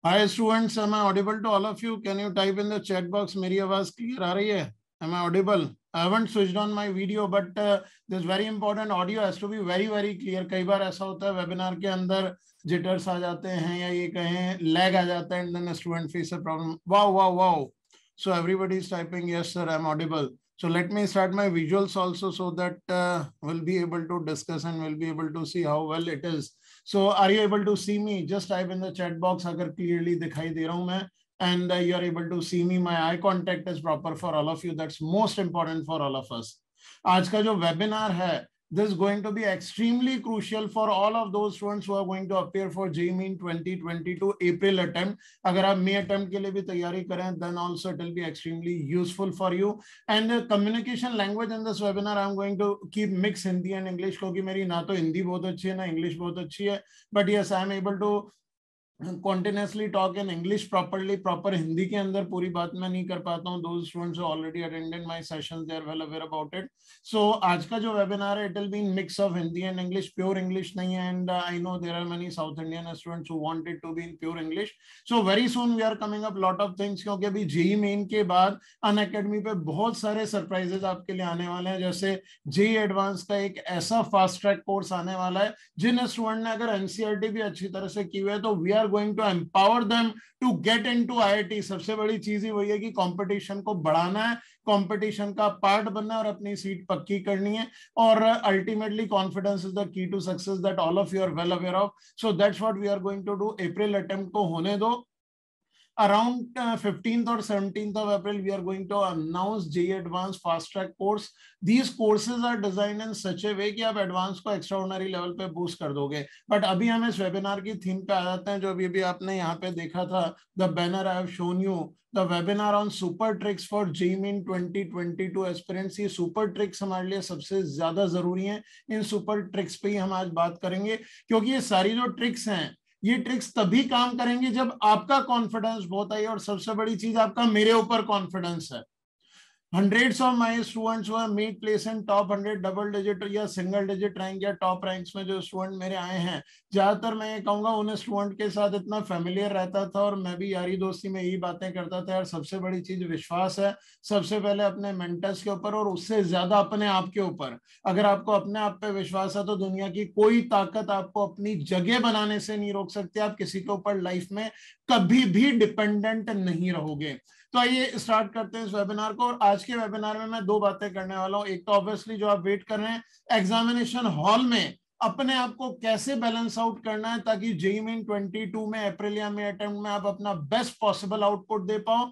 Hi students, am I audible to all of you? Can you type in the chat box? मेरी आवाज clear आ रही है? Am I audible? I haven't switched on my video, but this very important audio has to be very clear. कई बार ऐसा होता है webinar के अंदर jitters आ जाते हैं या ये कहें lag आ जाता है and then a student face a problem. Wow. So everybody is typing yes sir, I'm audible. So let me start my visuals also so that we'll be able to discuss and we'll be able to see how well it is. So are you able to see me? Just type in the chat box अगर clearly दिखाई दे रहा हूं मैं and you are able to see me. My eye contact is proper for all of you. That's most important for all of us. आज का जो webinar है, this is going to be extremely crucial for all of those students who are going to appear for JEE Main 2022 April attempt. अगर आप May attempt के लिए भी तैयारी करें, then also it will be extremely useful for you. And communication language in this webinar, I'm going to keep mix Hindi and English क्योंकि मेरी ना तो हिंदी बहुत अच्छी है ना इंग्लिश बहुत अच्छी है. But yes, I'm able to continuously talk in English properly. Proper Hindi के अंदर पूरी बात मैं नहीं कर पाता हूँ. Those students who already attended my sessions, they are well aware about it. So आज का जो webinar है, it will be in mix of Hindi and English. Pure English नहीं है, and I know there are many South Indian students who want it to be in pure English. So very soon we are coming up lot of things क्योंकि अभी JEE Main के बाद Unacademy पे बहुत सारे surprises आपके लिए आने वाले हैं. जैसे JEE एडवांस का एक ऐसा फास्ट ट्रैक कोर्स आने वाला है जिन स्टूडेंट ने अगर एनसीईआरटी भी अच्छी तरह से की हुई है तो we are going to empower them to get into IIT. सबसे बड़ी चीज ही वही है कि कंपटीशन को बढ़ाना है, कंपटीशन का पार्ट बनना है और अपनी सीट पक्की करनी है. और ultimately confidence is the key to success, that all of you are well aware of. So that's what we are going to do. April attempt को होने दो. Around 15th or 17th of April, we are going to announce JEE Advanced Fast Track course. These courses are designed in such a way कि आप advance को extraordinary level पे boost कर दोगे. But अभी हम इस वेबिनार की थीम पे आ जाते हैं जो अभी आपने यहाँ पे देखा था. The banner I have shown you, the webinar on super tricks for JEE Main 2022 aspirants. ये सुपर ट्रिक्स हमारे लिए सबसे ज्यादा जरूरी हैं. इन सुपर ट्रिक्स पे ही हम आज बात करेंगे क्योंकि ये सारी जो ट्रिक्स हैं, ये ट्रिक्स तभी काम करेंगे जब आपका कॉन्फिडेंस बहुत है. और सबसे बड़ी चीज आपका मेरे ऊपर कॉन्फिडेंस है. Hundreds of my students who have made place in top 100 double digit या सिंगल डिजिट रैंक या टॉप रैंक्स में जो स्टूडेंट मेरे आए हैं, ज्यादातर मैं ये कहूंगा उन स्टूडेंट के साथ इतना फेमिलियर रहता था और मैं भी यारी दोस्ती में यही बातें करता था. यार सबसे बड़ी चीज विश्वास है, सबसे पहले अपने मेंटर्स के ऊपर और उससे ज्यादा अपने आप के ऊपर. अगर आपको अपने आप पे विश्वास है तो दुनिया की कोई ताकत आपको अपनी जगह बनाने से नहीं रोक सकती. आप किसी के ऊपर लाइफ में कभी भी डिपेंडेंट नहीं रहोगे. तो आइए स्टार्ट करते हैं इस वेबिनार को. और आज के वेबिनार में मैं दो बातें करने वाला हूं. एक तो ऑब्वियसली जो आप वेट कर रहे हैं, एग्जामिनेशन हॉल में अपने आप को कैसे बैलेंस आउट करना है ताकि JEE Main 22 में अप्रैल या मई अटेम्प्ट में आप अपना बेस्ट पॉसिबल आउटपुट दे पाओ.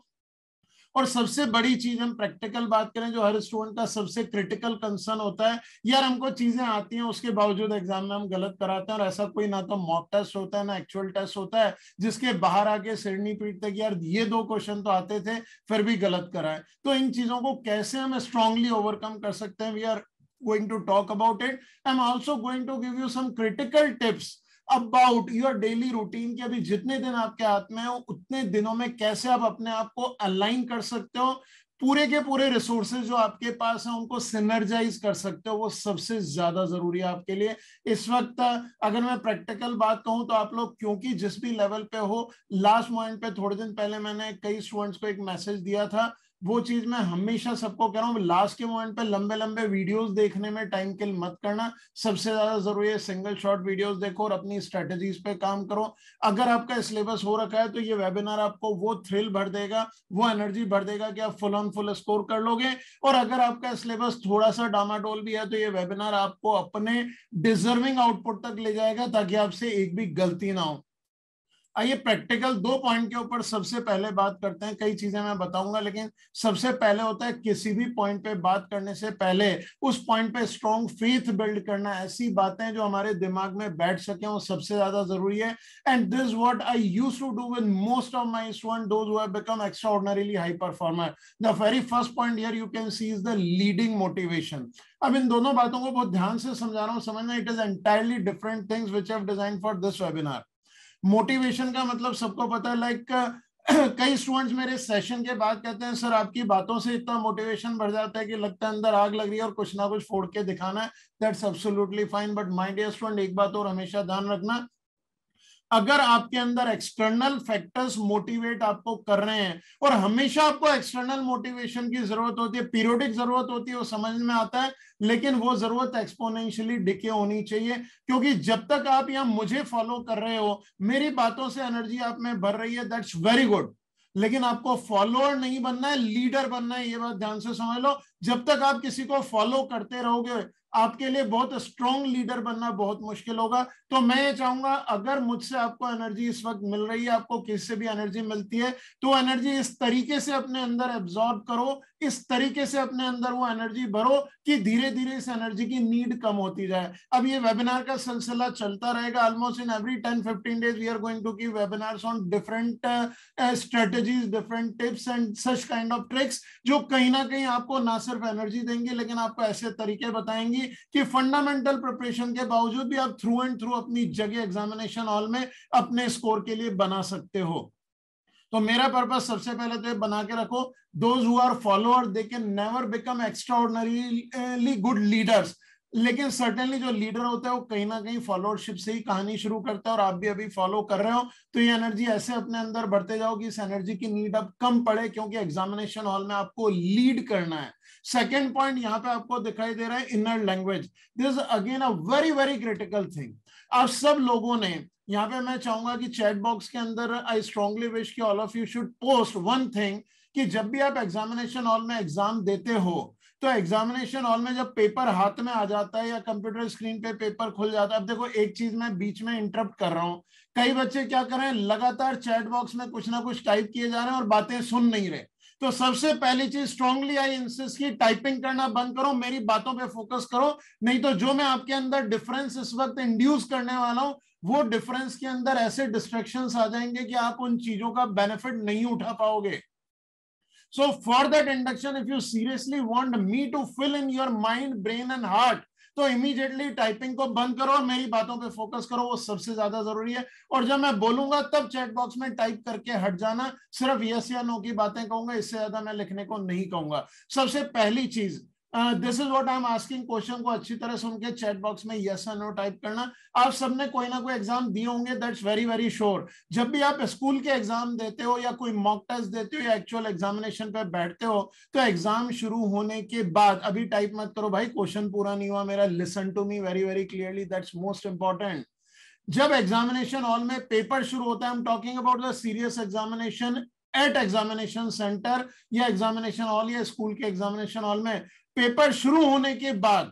और सबसे बड़ी चीज हम प्रैक्टिकल बात करें जो हर स्टूडेंट का सबसे क्रिटिकल कंसर्न होता है, यार हमको चीजें आती हैं उसके बावजूद एग्जाम में हम गलत कराते हैं. और ऐसा कोई ना तो मॉक टेस्ट होता है ना एक्चुअल टेस्ट होता है जिसके बाहर आके सिर नहीं पीटते कि यार ये दो क्वेश्चन तो आते थे फिर भी गलत कराए. तो इन चीजों को कैसे हम स्ट्रांगली ओवरकम कर सकते हैं, we are going to talk about it. I'm also going to give you some critical tips about your daily routine कि अभी जितने दिन आपके हाथ में हो उतने दिनों में कैसे आप अपने आप को अलाइन कर सकते हो, पूरे के पूरे रिसोर्सेज जो आपके पास हैं उनको सिनर्जाइज कर सकते हो. वो सबसे ज्यादा जरूरी है आपके लिए इस वक्त. अगर मैं प्रैक्टिकल बात कहूं तो आप लोग क्योंकि जिस भी लेवल पे हो, लास्ट मोमेंट पे थोड़े दिन पहले मैंने कई स्टूडेंट्स को एक मैसेज दिया था. वो चीज मैं हमेशा सबको कह रहा हूं, लास्ट के मोमेंट पे लंबे लंबे वीडियोस देखने में टाइम किल मत करना. सबसे ज्यादा जरूरी है सिंगल शॉट वीडियोस देखो और अपनी स्ट्रेटेजीज पे काम करो. अगर आपका सिलेबस हो रखा है तो ये वेबिनार आपको वो थ्रिल भर देगा, वो एनर्जी भर देगा कि आप फुल ऑन फुल स्कोर कर लोगे. और अगर आपका सिलेबस थोड़ा सा डामाडोल भी है तो ये वेबिनार आपको अपने डिजर्विंग आउटपुट तक ले जाएगा ताकि आपसे एक भी गलती ना हो. आइए प्रैक्टिकल दो पॉइंट के ऊपर सबसे पहले बात करते हैं. कई चीजें मैं बताऊंगा लेकिन सबसे पहले होता है किसी भी पॉइंट पे बात करने से पहले उस पॉइंट पे स्ट्रॉन्ग फेथ बिल्ड करना. ऐसी बातें जो हमारे दिमाग में बैठ सके वो सबसे ज्यादा जरूरी है. And this what I used to do with most of my students those who have become extraordinarily high performer. The very first point here you can see is the leading motivation. अब इन दोनों बातों को बहुत ध्यान से समझा रहा हूं, समझना it is entirely different things which I have designed for this webinar. Motivation का मतलब सबको पता है, लाइक कई स्टूडेंट्स मेरे सेशन के बाद कहते हैं सर आपकी बातों से इतना मोटिवेशन बढ़ जाता है कि लगता है अंदर आग लग रही है और कुछ ना कुछ फोड़ के दिखाना है. That's absolutely fine. But my dear student, एक बात और हमेशा ध्यान रखना, अगर आपके अंदर एक्सटर्नल फैक्टर्स मोटिवेट आपको कर रहे हैं, और हमेशा आपको एक्सटर्नल मोटिवेशन की जरूरत होती है, पीरियोडिक जरूरत होती है, वो समझ में आता है, लेकिन वो जरूरत एक्सपोनेंशियली डिके होनी चाहिए, क्योंकि जब तक आप यहां मुझे फॉलो कर रहे हो, मेरी बातों से एनर्जी आप में भर रही है, दैट्स वेरी गुड, लेकिन आपको फॉलोअर नहीं बनना है, लीडर बनना है, ये बात ध्यान से समझ लो। जब तक आप किसी को फॉलो करते रहोगे, आपके लिए बहुत स्ट्रॉन्ग लीडर बनना बहुत मुश्किल होगा। तो मैं ये चाहूंगा, अगर मुझसे आपको एनर्जी इस वक्त मिल रही है, आपको किससे भी एनर्जी मिलती है, तो एनर्जी इस तरीके से अपने अंदर एब्जॉर्ब करो, इस तरीके से अपने अंदर वो एनर्जी भरो कि धीरे धीरे इस एनर्जी की नीड कम होती जाए। अब ये वेबिनार का सिलसिला चलता रहेगा, almost in every 10-15 days we are going to give webinars on different strategies, different tips and such kind of tricks, जो कहीं ना कहीं आपको ना सिर्फ एनर्जी देंगे, लेकिन आपको ऐसे तरीके बताएंगी कि फंडामेंटल प्रिपरेशन के बावजूद भी आप थ्रू एंड थ्रू अपनी जगह एग्जामिनेशन हॉल में अपने स्कोर के लिए बना सकते हो। तो मेरा पर्पस सबसे पहले तो ये बना के रखो, those who are follower they can never become extraordinarily good leaders, लेकिन सर्टेनली जो लीडर होता है वो कहीं ना कहीं फॉलोअरशिप से ही कहानी शुरू करता है, और आप भी अभी फॉलो कर रहे हो, तो ये एनर्जी ऐसे अपने अंदर बढ़ते जाओ कि इस एनर्जी की नीड अब कम पड़े, क्योंकि एग्जामिनेशन हॉल में आपको लीड करना है। सेकेंड पॉइंट यहाँ पे आपको दिखाई दे रहा है, inner language, this is again a very very critical thing. आप सब लोगों ने यहाँ पे, मैं चाहूंगा कि चैट बॉक्स के अंदर, आई स्ट्रांगली विश कि all of you should post one thing, कि जब भी आप एग्जामिनेशन हॉल में एग्जाम देते हो, तो एग्जामिनेशन हॉल में जब पेपर हाथ में आ जाता है या कंप्यूटर स्क्रीन पे पेपर खुल जाता है, अब देखो एक चीज मैं बीच में इंटरप्ट कर रहा हूं, कई बच्चे क्या कर रहे हैं, लगातार चैट बॉक्स में कुछ ना कुछ टाइप किए जा रहे हैं और बातें सुन नहीं रहे। तो सबसे पहली चीज, स्ट्रांगली आई इंसिस्ट की टाइपिंग करना बंद करो, मेरी बातों पे फोकस करो, नहीं तो जो मैं आपके अंदर डिफरेंस इस वक्त इंड्यूस करने वाला हूं, वो डिफरेंस के अंदर ऐसे डिस्ट्रैक्शंस आ जाएंगे कि आप उन चीजों का बेनिफिट नहीं उठा पाओगे। So for that induction, if you seriously want me to fill in your mind, brain and heart, तो इमीडिएटली टाइपिंग को बंद करो और मेरी बातों पे फोकस करो, वो सबसे ज्यादा जरूरी है। और जब मैं बोलूंगा तब चैट बॉक्स में टाइप करके हट जाना, सिर्फ यस या नो की बातें कहूंगा, इससे ज्यादा मैं लिखने को नहीं कहूंगा। सबसे पहली चीज, this is what I am asking, question को अच्छी तरह सुन के चैट बॉक्स में यस या नो टाइप करना। आप सबने कोई ना कोई एग्जाम दिए होंगे, दैट्स वेरी वेरी श्योर। जब भी आप स्कूल के एग्जाम देते हो या कोई मॉक टेस्ट देते हो या एक्चुअल एग्जामिनेशन पे बैठते हो, तो एग्जाम शुरू होने के बाद, अभी टाइप मत करो भाई, क्वेश्चन पूरा नहीं हुआ मेरा, listen to me very very clearly, that's most important. जब एग्जामिनेशन हॉल में पेपर शुरू होता है, I am talking about the serious examination at examination centre या एग्जामिनेशन हॉल या स्कूल के एग्जामिनेशन हॉल में, पेपर शुरू होने के बाद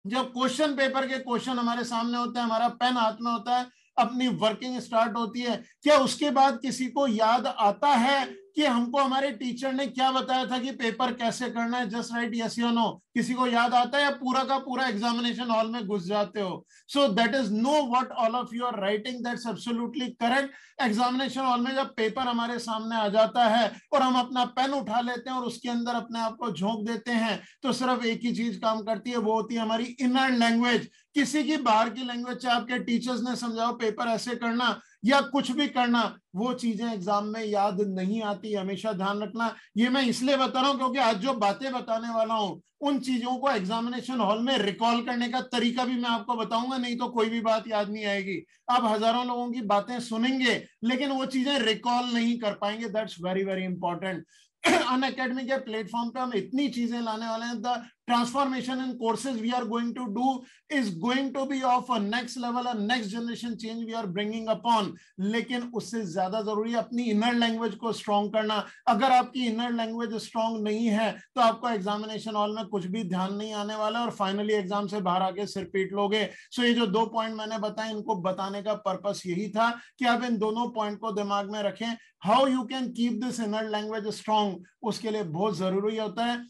जब क्वेश्चन पेपर के क्वेश्चन हमारे सामने होते हैं, हमारा पेन हाथ में होता है, अपनी वर्किंग स्टार्ट होती है, क्या उसके बाद किसी को याद आता है कि हमको हमारे टीचर ने क्या बताया था कि पेपर कैसे करना है? जस्ट राइट यस या नो। किसी को याद आता है या पूरा का पूरा एग्जामिनेशन हॉल में घुस जाते हो? So that is no what all of you are writing, that's absolutely correct. Examination hall में जब पेपर हमारे सामने आ जाता है और हम अपना पेन उठा लेते हैं और उसके अंदर अपने आप को झोंक देते हैं, तो सिर्फ एक ही चीज काम करती है, वो होती है हमारी इनर लैंग्वेज। किसी की बाहर की लैंग्वेज, चाहे आपके टीचर्स ने समझाओ पेपर ऐसे करना या कुछ भी करना, वो चीजें एग्जाम में याद नहीं आती, हमेशा ध्यान रखना। ये मैं इसलिए बता रहा हूं क्योंकि आज जो बातें बताने वाला हूं, उन चीजों को एग्जामिनेशन हॉल में रिकॉल करने का तरीका भी मैं आपको बताऊंगा, नहीं तो कोई भी बात याद नहीं आएगी। आप हजारों लोगों की बातें सुनेंगे लेकिन वो चीजें रिकॉल नहीं कर पाएंगे, that's very very important. Unacademy के प्लेटफॉर्म पे हम इतनी चीजें लाने वाले हैं, the transformation in courses we are going to do is going to be of a next level, a next generation change we are bringing upon। लेकिन उससे ज्यादा जरूरी है अपनी इनर लैंग्वेज को स्ट्रॉन्ग करना। अगर आपकी इनर लैंग्वेज स्ट्रॉन्ग नहीं है तो आपको एग्जामिनेशन हॉल में कुछ भी ध्यान नहीं आने वाला और फाइनली एग्जाम से बाहर आके सिर पीट लोगे। सो ये जो 2 पॉइंट मैंने बताए, इनको बताने का पर्पस यही था कि आप इन दोनों पॉइंट को दिमाग में रखें। How you can keep this inner language strong, उसके लिए बहुत जरूरी होता है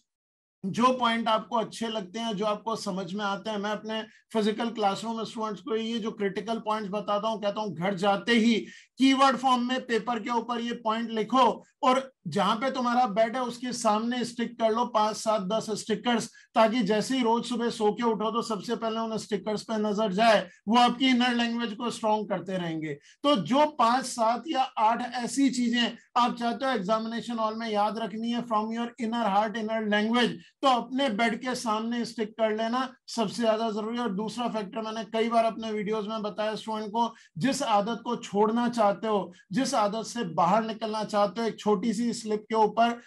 जो पॉइंट आपको अच्छे लगते हैं, जो आपको समझ में आते हैं। मैं अपने फिजिकल क्लासरूम स्टूडेंट्स को ये जो क्रिटिकल पॉइंट्स बताता हूं, कहता हूं घर जाते ही कीवर्ड फॉर्म में पेपर के ऊपर ये पॉइंट लिखो और जहां पे तुम्हारा बेड है उसके सामने स्टिक कर लो 5, 7, 10 स्टिकर्स, ताकि जैसे ही रोज सुबह सो के उठो तो सबसे पहले उन स्टिकर्स पे नजर जाए, वो आपकी इनर लैंग्वेज को स्ट्रॉन्ग करते रहेंगे। तो जो 5, 7 या 8 ऐसी चीजें आप चाहते हो एग्जामिनेशन हॉल में याद रखनी है from your inner heart, inner language, तो अपने बेड के सामने स्टिक कर लेना सबसे ज्यादा जरूरी है। और दूसरा फैक्टर मैंने कई बार अपने वीडियोस में बताया स्टूडेंट को, जिस आदत को छोड़ना चाहते हो, जिस आदत से बाहर निकलना चाहते हो, एक छोटी सी स्लिप के ऊपर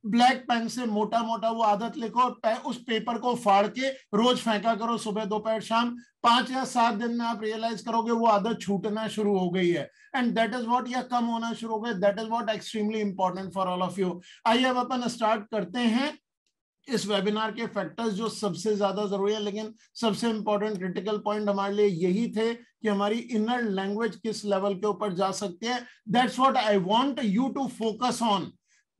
ब्लैक पेन से मोटा मोटा वो आदत लिखो और उस पेपर को फाड़ के रोज फेंका करो, सुबह दोपहर शाम। 5 या 7 दिन में आप रियलाइज करोगे वो आदत छूटना शुरू हो गई है, एंड दैट इज व्हाट, या कम होना शुरू हो गया। That is what extremely important for all of you. आइए अब अपन स्टार्ट करते हैं इस वेबिनार के फैक्टर्स जो सबसे ज्यादा जरूरी है, लेकिन सबसे इंपॉर्टेंट क्रिटिकल पॉइंट हमारे लिए यही थे कि हमारी इनर लैंग्वेज किस लेवल के ऊपर जा सकती है। That's what I want you to focus on.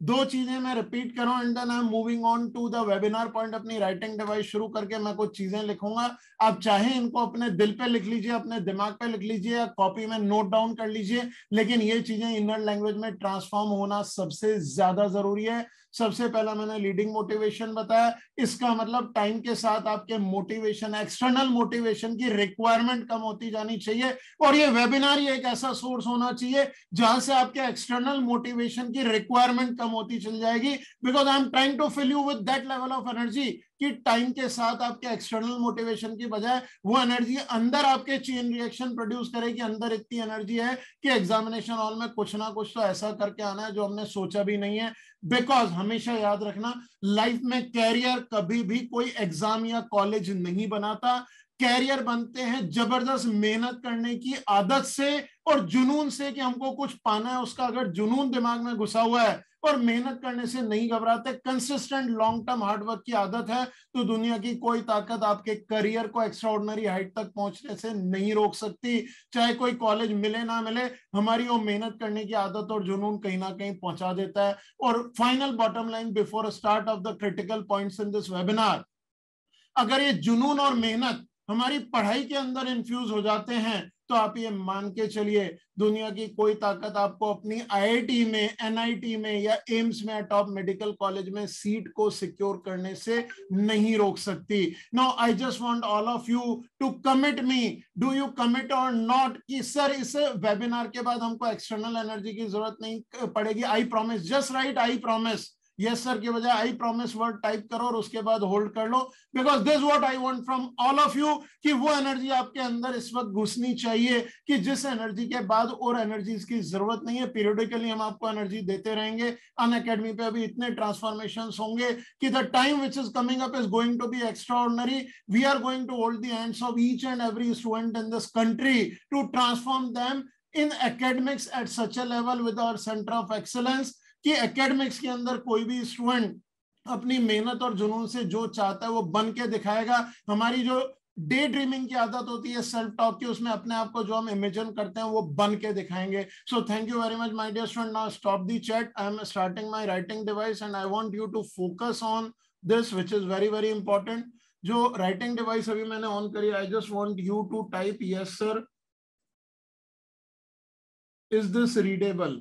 2 चीजें मैं रिपीट कर रहा हूं, and then I am moving on to the webinar point. अपनी राइटिंग डिवाइस शुरू करके मैं कुछ चीजें लिखूंगा, आप चाहे इनको अपने दिल पे लिख लीजिए, अपने दिमाग पे लिख लीजिए, या कॉपी में नोट डाउन कर लीजिए, लेकिन ये चीजें इनर लैंग्वेज में ट्रांसफॉर्म होना सबसे ज्यादा जरूरी है। सबसे पहला मैंने लीडिंग मोटिवेशन बताया, इसका मतलब टाइम के साथ आपके मोटिवेशन, एक्सटर्नल मोटिवेशन की रिक्वायरमेंट कम होती जानी चाहिए, और ये वेबिनार ही एक ऐसा सोर्स होना चाहिए जहां से आपके एक्सटर्नल मोटिवेशन की रिक्वायरमेंट कम होती चल जाएगी, because I am trying to fill you with that level of energy कि टाइम के साथ आपके एक्सटर्नल मोटिवेशन की बजाय वो एनर्जी अंदर आपके चेन रिएक्शन प्रोड्यूस करे कि अंदर इतनी एनर्जी है कि एग्जामिनेशन हॉल में कुछ ना कुछ तो ऐसा करके आना है जो हमने सोचा भी नहीं है। बिकॉज हमेशा याद रखना, लाइफ में कैरियर कभी भी कोई एग्जाम या कॉलेज नहीं बनाता। कैरियर बनते हैं जबरदस्त मेहनत करने की आदत से और जुनून से कि हमको कुछ पाना है। उसका अगर जुनून दिमाग में घुसा हुआ है और मेहनत करने से नहीं घबराते, कंसिस्टेंट लॉन्ग टर्म हार्डवर्क की आदत है, तो दुनिया की कोई ताकत आपके करियर को एक्स्ट्राऑर्डिनरी हाइट तक पहुंचने से नहीं रोक सकती। चाहे कोई कॉलेज मिले ना मिले, हमारी वो मेहनत करने की आदत और जुनून कहीं ना कहीं पहुंचा देता है। और final bottom line before start of the critical points in this webinar, अगर ये जुनून और मेहनत हमारी पढ़ाई के अंदर इन्फ्यूज हो जाते हैं, तो आप ये मान के चलिए दुनिया की कोई ताकत आपको अपनी आईआईटी में, एनआईटी में या एम्स में, टॉप मेडिकल कॉलेज में सीट को सिक्योर करने से नहीं रोक सकती। Now I just want all of you to commit me, do you commit or not, कि सर इस वेबिनार के बाद हमको एक्सटर्नल एनर्जी की जरूरत नहीं पड़ेगी। I promise, just right I promise, yes sir के बजाय आई प्रॉमिस वर्ड टाइप करो और उसके बाद होल्ड कर लो, because this what I want from all of you, कि वो एनर्जी आपके अंदर इस वक्त घुसनी चाहिए कि जिस एनर्जी के बाद और एनर्जीज की जरूरत नहीं है। पीरियडिकली हम आपको एनर्जी देते रहेंगे। अनअकैडमी पे अभी इतने ट्रांसफॉर्मेशंस होंगे कि the time which is coming up is going to be extraordinary. We are going to hold the hands of each and every student in this country to transform them in academics at such a level with our center of excellence, कि academics के अंदर कोई भी student अपनी मेहनत और जुनून से जो चाहता है वो बन के दिखाएगा। हमारी जो डे ड्रीमिंग की आदत होती है सेल्फ टॉक की, उसमें अपने आप को जो हम इमेजिन करते हैं वो बन के दिखाएंगे। So thank you very much my dear student. Now stop the chat, I am starting my writing device and I want you to focus on this which is very very important. जो writing device अभी मैंने on करी, I just want you to type yes sir, is this readable?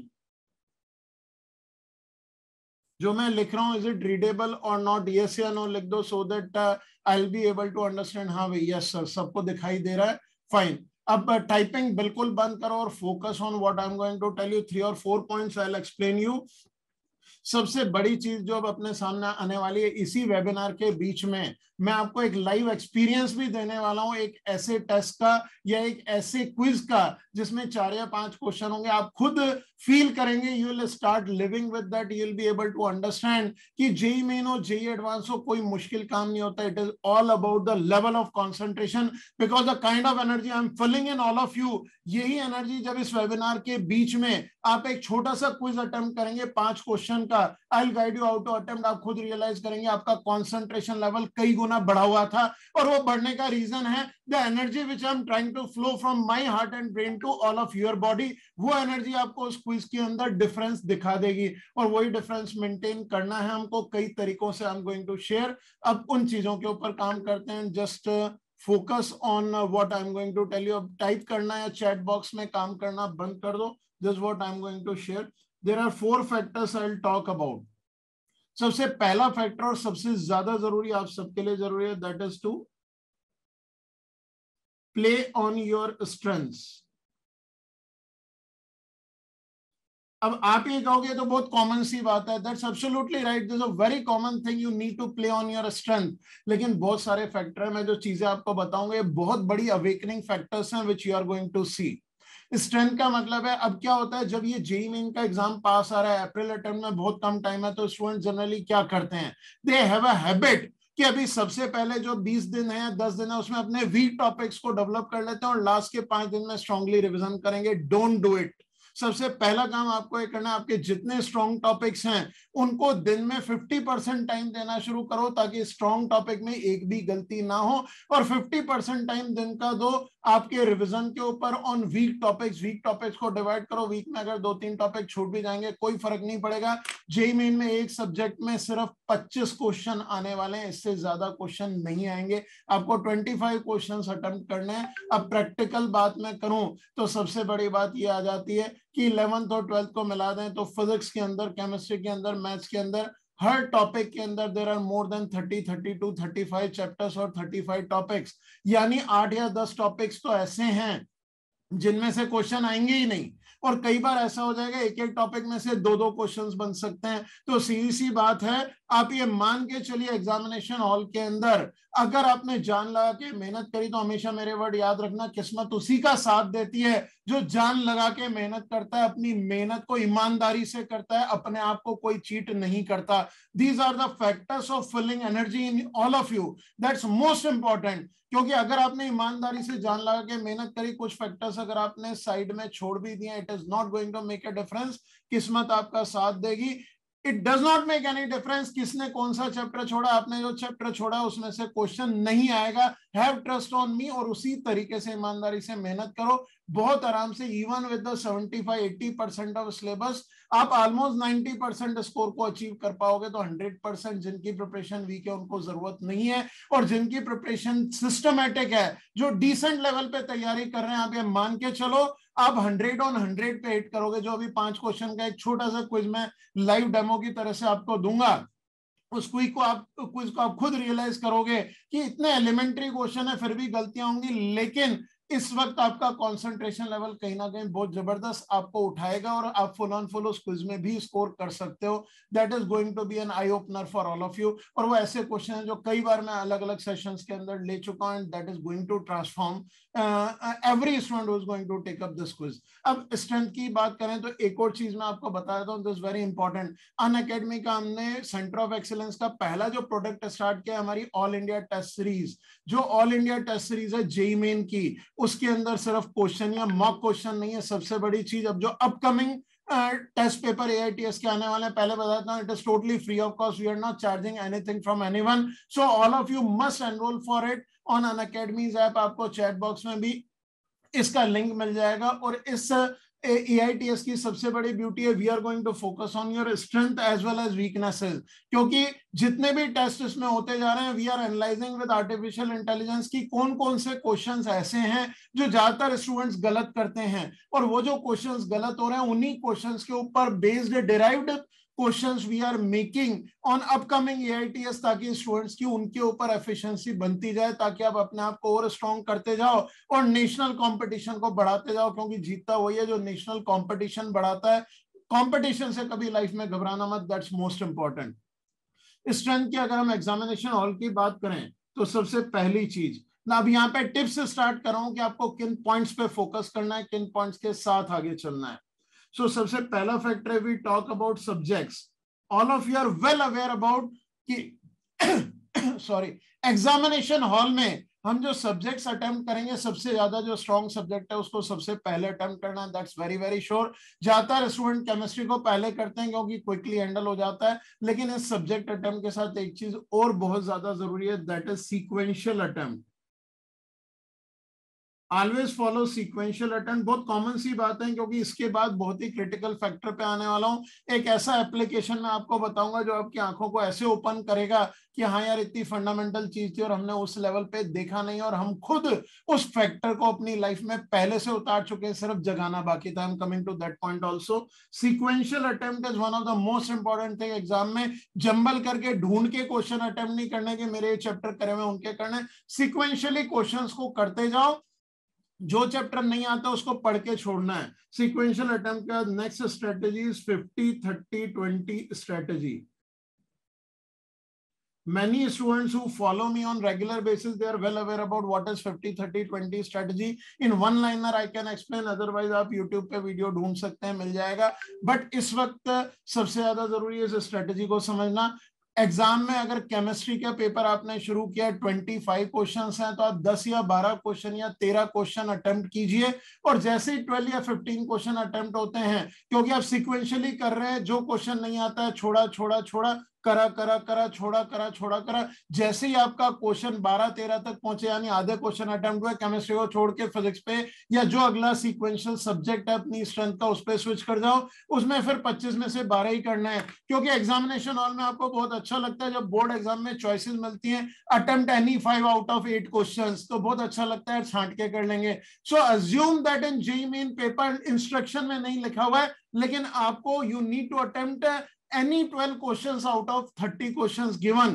जो मैं लिख रहा हूं, is it readable or not? Yes या नो लिख दो, so that I will be able to understand. हाँ भाई यस सर, सबको दिखाई दे रहा है, फाइन। अब टाइपिंग बिल्कुल बंद करो और focus on what I am going to tell you. 3 और 4 points I will explain you. सबसे बड़ी चीज जो अब अपने सामने आने वाली है, इसी वेबिनार के बीच में मैं आपको एक लाइव एक्सपीरियंस भी देने वाला हूं, एक ऐसे टेस्ट का या एक ऐसे क्विज का जिसमें 4 या 5 क्वेश्चन होंगे। आप खुद फील करेंगे, you will start living with that, you will be able to understand कि जेईई मेन हो, जेईई एडवांस हो, कोई मुश्किल काम नहीं होता। It is all about the level of concentration, because the kind of energy I am filling in all of you, यही energy जब इस वेबिनार के बीच में आप एक छोटा सा क्विज अटेम्प्ट करेंगे 5 क्वेश्चन का, I will guide you how to attempt, आप खुद रियलाइज करेंगे आपका कंसंट्रेशन लेवल कई गुना बढ़ा हुआ था। और वो बढ़ने का रीजन है the energy which I am trying to flow from my heart and brain to all of your body. वो एनर्जी आपको उस क्विज के अंदर डिफरेंस दिखा देगी, और वही डिफरेंस मेंटेन करना है हमको कई तरीकों से। I am going to share. अब उन चीजों के ऊपर काम करते हैं। Just focus on what I am going to tell you. अब टाइप करना या चैट बॉक्स में काम करना बंद कर दो। This what I am going to share. There are 4 factors I will talk about. सबसे पहला फैक्टर और सबसे ज्यादा जरूरी, आप सबके लिए जरूरी है, that is to play on your strengths. अब आप ये कहोगे तो बहुत कॉमन सी बात है, that's absolutely right, this a very common thing, you need to play on your strength. लेकिन बहुत सारे फैक्टर हैं, मैं जो चीजें आपको बताऊंगा ये बहुत बड़ी अवेकनिंग फैक्टर्स हैं which you are going to see. Strength का मतलब है, अब क्या होता है जब ये जेईई मेन का एग्जाम पास आ रहा है, अप्रैल अटेम्प्ट में बहुत कम टाइम है, तो स्टूडेंट जनरली क्या करते हैं, दे हैव अ हैबिट कि अभी सबसे पहले जो 20 दिन है 10 दिन है उसमें अपने वीक टॉपिक्स को डेवलप कर लेते हैं और लास्ट के 5 दिन में स्ट्रांगली रिवीजन करेंगे. Don't do it. सबसे पहला काम आपको ये करना है, आपके जितने स्ट्रॉन्ग टॉपिक्स हैं उनको दिन में 50% टाइम देना शुरू करो, ताकि स्ट्रॉन्ग टॉपिक में एक भी गलती ना हो. और 50% टाइम दिन का दो आपके रिवीजन के ऊपर on weak topics. Weak topics को डिवाइड करो, वीक में अगर 2-3 टॉपिक छूट भी जाएंगे कोई फर्क नहीं पड़ेगा. जेईई मेन में एक सब्जेक्ट में सिर्फ 25 क्वेश्चन आने वाले हैं, इससे ज्यादा क्वेश्चन नहीं आएंगे. आपको 25 क्वेश्चन अटेम्प्ट करने हैं. अब प्रैक्टिकल बात मैं करूं तो सबसे बड़ी बात ये आ जाती है कि 11th और 12th को मिला दें तो फिजिक्स के अंदर, केमिस्ट्री के अंदर, मैथ्स के अंदर, हर टॉपिक के अंदर there are more than 30, 32, 35 chapters और 35 टॉपिक्स. यानी 8 या 10 टॉपिक्स तो ऐसे हैं जिनमें से क्वेश्चन आएंगे ही नहीं. और कई बार ऐसा हो जाएगा एक एक टॉपिक में से 2-2 क्वेश्चंस बन सकते हैं. तो सीधी सी बात है, आप ये मान के चलिए एग्जामिनेशन हॉल के अंदर अगर आपने जान लगा के मेहनत करी, तो हमेशा मेरे वर्ड याद रखना, किस्मत उसी का साथ देती है जो जान लगा के मेहनत करता है, अपनी मेहनत को ईमानदारी से करता है, अपने आप को कोई चीट नहीं करता. These are the factors of filling energy in all of you, that's most important. क्योंकि अगर आपने ईमानदारी से जान लगा के मेहनत करी, कुछ फैक्टर्स अगर आपने साइड में छोड़ भी दिए, it is not going to make a difference. किस्मत आपका साथ देगी. It does not make any difference किसने कौन सा चैप्टर छोड़ा, आपने जो चैप्टर छोड़ा उसमें से क्वेश्चन नहीं आएगा. हैव ट्रस्ट ऑन मी और उसी तरीके से ईमानदारी से मेहनत करो. बहुत आराम से, even with the 75-80% of syllabus, आप ऑलमोस्ट 90% स्कोर को अचीव कर पाओगे. तो 100% जिनकी प्रिपरेशन वीक है उनको जरूरत नहीं है, और जिनकी प्रिपरेशन सिस्टमैटिक है, जो डिसेंट लेवल पे तैयारी कर रहे हैं, आप ये मान के चलो आप 100 ऑन 100 पे हिट करोगे. जो अभी 5 क्वेश्चन का एक छोटा सा क्विज में लाइव डेमो की तरह से आपको दूंगा, उस क्विज को आप खुद रियलाइज करोगे कि इतने एलिमेंट्री क्वेश्चन है फिर भी गलतियां होंगी. लेकिन इस वक्त आपका कंसंट्रेशन लेवल कहीं ना कहीं बहुत जबरदस्त आपको उठाएगा और आप फुल ऑन फुल उस क्विज में भी स्कोर कर सकते हो. That is going to be an eye opener for all of you. और वो ऐसे क्वेश्चन हैं जो कई बार मैं अलग अलग सेशंस के अंदर ले चुका हूं, and that is going to transform every student who is going to take up this quiz. अब स्ट्रेंथ की बात करें तो एक और चीज मैं आपको बता देता हूं, दिस वेरी इंपॉर्टेंट. अनअकैडमी का हमने सेंटर ऑफ एक्सीलेंस का पहला जो प्रोडक्ट स्टार्ट किया, हमारी ऑल इंडिया टेस्ट सीरीज. जो ऑल इंडिया टेस्ट सीरीज है जेईई मेन की, उसके अंदर सिर्फ क्वेश्चन या मॉक क्वेश्चन नहीं है. सबसे बड़ी चीज, अब जो अपकमिंग टेस्ट पेपर एआईटीएस के आने वाले हैं, पहले बताता हूं, it is totally free of cost. We are not charging anything from anyone. So all of you must enrol for it on Unacademy's app. आपको चैट बॉक्स में भी इसका लिंक मिल जाएगा. और इस एआईटीएस की सबसे बड़ी ब्यूटी है, we are going to focus on your strength as well as weaknesses. क्योंकि जितने भी टेस्ट इसमें होते जा रहे हैं, we are analysing with artificial intelligence की कौन कौन से क्वेश्चंस ऐसे हैं जो ज्यादातर स्टूडेंट्स गलत करते हैं. और वो जो क्वेश्चंस गलत हो रहे हैं, उन्हीं क्वेश्चंस के ऊपर based derived questions we are making on upcoming AITS, ताकि स्टूडेंट्स की उनके ऊपर एफिशिएंसी बनती जाए, ताकि आप अपने आप को और स्ट्रॉन्ग करते जाओ और नेशनल कंपटीशन को बढ़ाते जाओ. क्योंकि जीतता वही है जो नेशनल कंपटीशन बढ़ाता है. कंपटीशन से कभी लाइफ में घबराना मत, दैट्स मोस्ट इंपॉर्टेंट. स्ट्रेंथ की अगर हम एग्जामिनेशन हॉल की बात करें तो सबसे पहली चीज, ना अब यहाँ पे टिप्स स्टार्ट कर रहा हूं कि आपको किन पॉइंट्स पे फोकस करना है, किन पॉइंट्स के साथ आगे चलना है. सो सबसे पहला फैक्टर है, we talk about subjects. All of you are well aware about कि सॉरी, एग्जामिनेशन हॉल में हम जो सब्जेक्ट्स अटेम्प्ट करेंगे, सबसे ज्यादा जो स्ट्रॉन्ग सब्जेक्ट है उसको सबसे पहले अटेम्प्ट करना. That's very very sure. ज्यादातर स्टूडेंट केमिस्ट्री को पहले करते हैं क्योंकि क्विकली हैंडल हो जाता है. लेकिन इस सब्जेक्ट अटेम्प्ट के साथ एक चीज और बहुत ज्यादा जरूरी है, that is sequential attempt. Always follow sequential attempt, बहुत कॉमन सी बात है, क्योंकि इसके बाद बहुत ही क्रिटिकल फैक्टर पे आने वाला हूं। एक ऐसा एप्लीकेशन मैं आपको बताऊंगा जो आपकी आंखों को ऐसे ओपन करेगा कि हाँ यार इतनी फंडामेंटल चीज थी और हमने उस लेवल पे देखा नहीं, और हम खुद उस फैक्टर को अपनी लाइफ में पहले से उतार चुके हैं, सिर्फ जगाना बाकी था। I am coming to that point also. Sequential attempt is one of the most important thing. Exam में जंबल करके ढूंढ के क्वेश्चन अटेम्प्ट नहीं करने के, मेरे चैप्टर करे हुए उनके करने, सीक्वेंशियली क्वेश्चंस को करते जाओ, जो चैप्टर नहीं आता उसको पढ़ के छोड़ना है। सीक्वेंशियल अटेम्प्ट का next strategy is 50-30-20 strategy. Many students who follow me on regular basis, they are well aware about what is 50-30-20 strategy. In one liner I can explain, otherwise आप YouTube पे वीडियो ढूंढ सकते हैं, मिल जाएगा। But इस वक्त सबसे ज्यादा जरूरी है इस स्ट्रेटेजी को समझना। एग्जाम में अगर केमिस्ट्री का पेपर आपने शुरू किया, 25 क्वेश्चंस हैं, तो आप 10 या 12 क्वेश्चन या 13 क्वेश्चन अटेम्प्ट कीजिए, और जैसे ही 12 या 15 क्वेश्चन अटेम्प्ट होते हैं, क्योंकि आप सिक्वेंशियली कर रहे हैं, जो क्वेश्चन नहीं आता है छोड़ा छोड़ा छोड़ा, करा करा करा, छोड़ा करा छोड़ा करा, जैसे ही आपका क्वेश्चन 12-13 तक पहुंचे, यानी आधे क्वेश्चन अटेम्प्ट हुए, केमिस्ट्री को छोड़ के फिजिक्स पे या जो अगला सीक्वेंशियल सब्जेक्ट है अपनी स्ट्रेंथ का उस पर स्विच कर जाओ। उसमें फिर 25 में से 12 ही करना है, क्योंकि एग्जामिनेशन हॉल में आपको बहुत अच्छा लगता है जब बोर्ड एग्जाम में चॉइसेस मिलती हैं, attempt any 5 out of 8 questions, तो बहुत अच्छा लगता है, छांट के कर लेंगे। So assume that in JEE Main paper instruction में नहीं लिखा हुआ है, लेकिन आपको you need to attempt any 12 questions out of 30 questions given।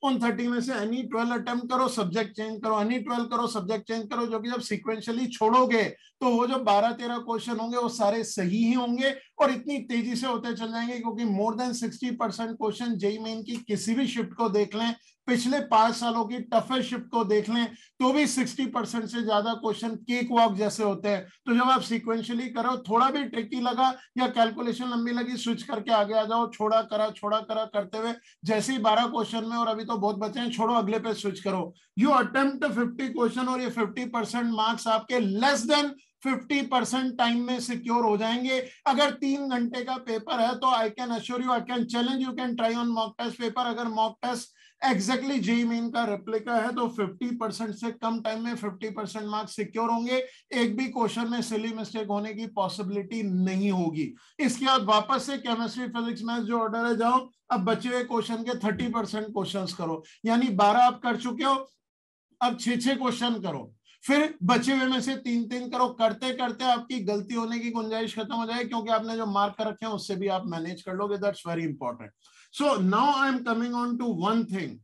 उन 30 में से एनी 12 अटेम्प्ट करो, सब्जेक्ट चेंज करो, एनी 12 करो, सब्जेक्ट चेंज करो, जो कि जब सीक्वेंशियली छोड़ोगे तो वो जो 12-13 क्वेश्चन होंगे वो सारे सही ही होंगे, और इतनी तेजी से होते चल जाएंगे, क्योंकि more than 60% question JEE main की किसी भी शिफ्ट को देख लें, पिछले 5 सालों की टफेस्ट शिफ्ट को देख लें, तो भी 60% से ज्यादा क्वेश्चन केक वॉक जैसे होते हैं। तो जब आप सीक्वेंशियली करो, थोड़ा भी ट्रिकी लगा या कैलकुलेशन लंबी लगी, स्विच करके आगे आ जाओ, छोड़ा करा करते हुए, जैसे ही 12 क्वेश्चन में और अभी तो बहुत बचे हैं, छोड़ो अगले पे स्विच करो। यू अटेम्प्ट 50 क्वेश्चन, और ये 50% मार्क्स आपके लेस देन 50% टाइम में सिक्योर हो जाएंगे। अगर 3 घंटे का पेपर है तो I can assure you, I can challenge, you can try on mock test paper. अगर mock test exactly JEE Main का रेप्लिका है तो 50% से कम टाइम में 50% मार्क्स सिक्योर होंगे, एक भी क्वेश्चन में सिली मिस्टेक होने की पॉसिबिलिटी नहीं होगी। इसके बाद वापस से केमिस्ट्री फिजिक्स मैथ्स जो ऑर्डर है जाओ, अब बचे हुए क्वेश्चन के 30% क्वेश्चंस करो, यानी 12 आप कर चुके हो, अब 6-6 क्वेश्चन करो, फिर बचे हुए में से 3-3 करो। करते करते आपकी गलती होने की गुंजाइश खत्म हो जाएगी, क्योंकि आपने जो मार्क कर रखे हैं उससे भी आप मैनेज कर लोगे। That's very important. So now I am coming on to one thing.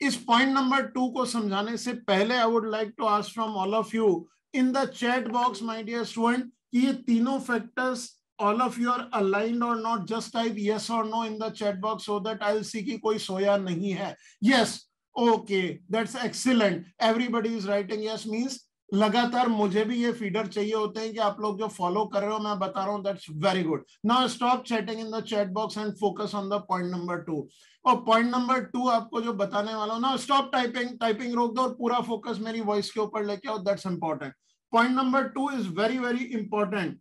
इस पॉइंट नंबर 2 को समझाने से पहले I would like to ask from all of you in the chat box, my dear student, कि ये तीनों factors all of you are aligned or not, just type yes or no in the chat box so that I'll see कि कोई सोया नहीं है। yes, okay, that's excellent, everybody is writing yes, means लगातार मुझे भी ये फीडर चाहिए होते हैं कि आप लोग जो फॉलो कर रहे हो मैं बता रहा हूं, that's very good. Now stop chatting in the chat box and focus on the point number 2। और पॉइंट नंबर 2 आपको जो बताने वाला हूं ना, स्टॉप टाइपिंग रोक दो और पूरा फोकस मेरी वॉइस के ऊपर लेके आओ, that's important. Point number 2 is very very important.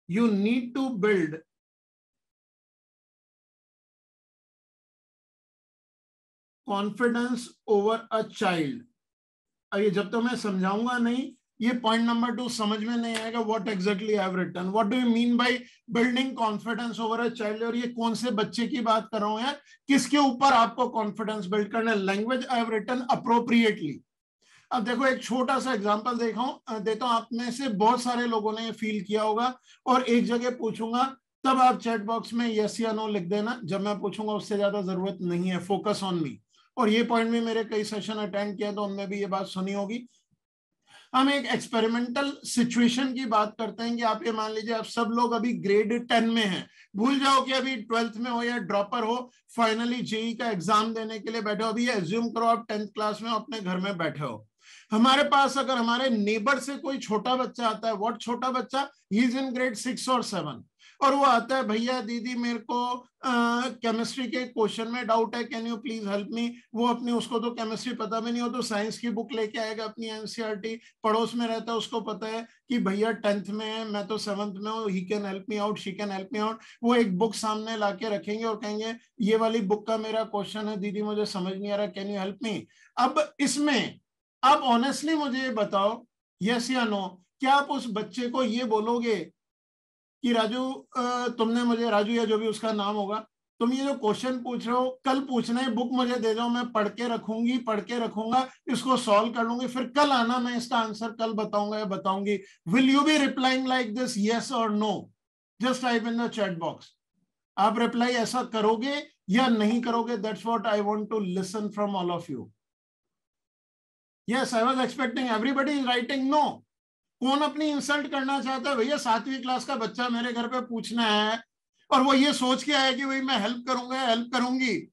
You need to build confidence over a child। ये जब तक मैं समझाऊंगा नहीं, ये पॉइंट नंबर 2 समझ में नहीं आएगा। What exactly I have written, what do you mean by building confidence over a child, और ये कौन से बच्चे की बात कर रहा हूं यार, किसके ऊपर आपको कॉन्फिडेंस बिल्ड करना है। Language I have written appropriately. अब देखो एक छोटा सा एग्जांपल देता हूं, आप में से बहुत सारे लोगों ने फील किया होगा, और एक जगह पूछूंगा तब आप चैट बॉक्स में यस या नो लिख देना, जब मैं पूछूंगा उससे ज्यादा जरूरत नहीं है, फोकस ऑन मी। और ये पॉइंट भी मेरे कई सेशन अटेंड किया तो उनमें भी ये बात सुनी होगी। हम एक एक्सपेरिमेंटल सिचुएशन की बात करते हैं कि आप ये मान लीजिए आप सब लोग अभी ग्रेड 10 में हैं, भूल जाओ कि अभी 12th में हो या ड्रॉपर हो, फाइनली जेईई का एग्जाम देने के लिए बैठे हो। अभी एज्यूम करो आप 10th क्लास में अपने घर में बैठे हो। हमारे पास अगर हमारे नेबर से कोई छोटा बच्चा आता है, व्हाट छोटा बच्चा, ही इज इन ग्रेड 6 और 7, और वो आता है, भैया दीदी मेरे को केमिस्ट्री के क्वेश्चन में डाउट है, can you please help me. वो अपनी, उसको तो केमिस्ट्री पता भी नहीं हो तो साइंस की बुक लेके आएगा अपनी एनसीईआरटी, पड़ोस में रहता है, उसको पता है कि भैया 10th में है, मैं तो 7th में हूँ, he can help me out, she can help me out. वो एक बुक सामने लाके रखेंगे और कहेंगे ये वाली बुक का मेरा क्वेश्चन है दीदी, मुझे समझ नहीं आ रहा, कैन यू हेल्प मी। अब इसमें आप ऑनेस्टली मुझे ये बताओ, यस या नो, क्या आप उस बच्चे को ये बोलोगे कि राजू तुमने मुझे, राजू या जो भी उसका नाम होगा, तुम ये जो क्वेश्चन पूछ रहे हो कल पूछना है, बुक मुझे दे दो, मैं पढ़ के रखूंगी, पढ़ के रखूंगा, इसको सॉल्व कर लूंगी, फिर कल आना, मैं इसका आंसर कल बताऊंगा या बताऊंगी? Will you be replying like this, yes और no? Just type in the chat box. आप रिप्लाई ऐसा करोगे या नहीं करोगे? That's what I want to listen from all of you. Yes, I was expecting everybody is writing no. कौन अपनी insult करना चाहता है? भैया 7वीं क्लास का बच्चा मेरे घर पे पूछना है और वो ये सोच के आया कि भाई मैं हेल्प करूंगा, हेल्प करूंगी।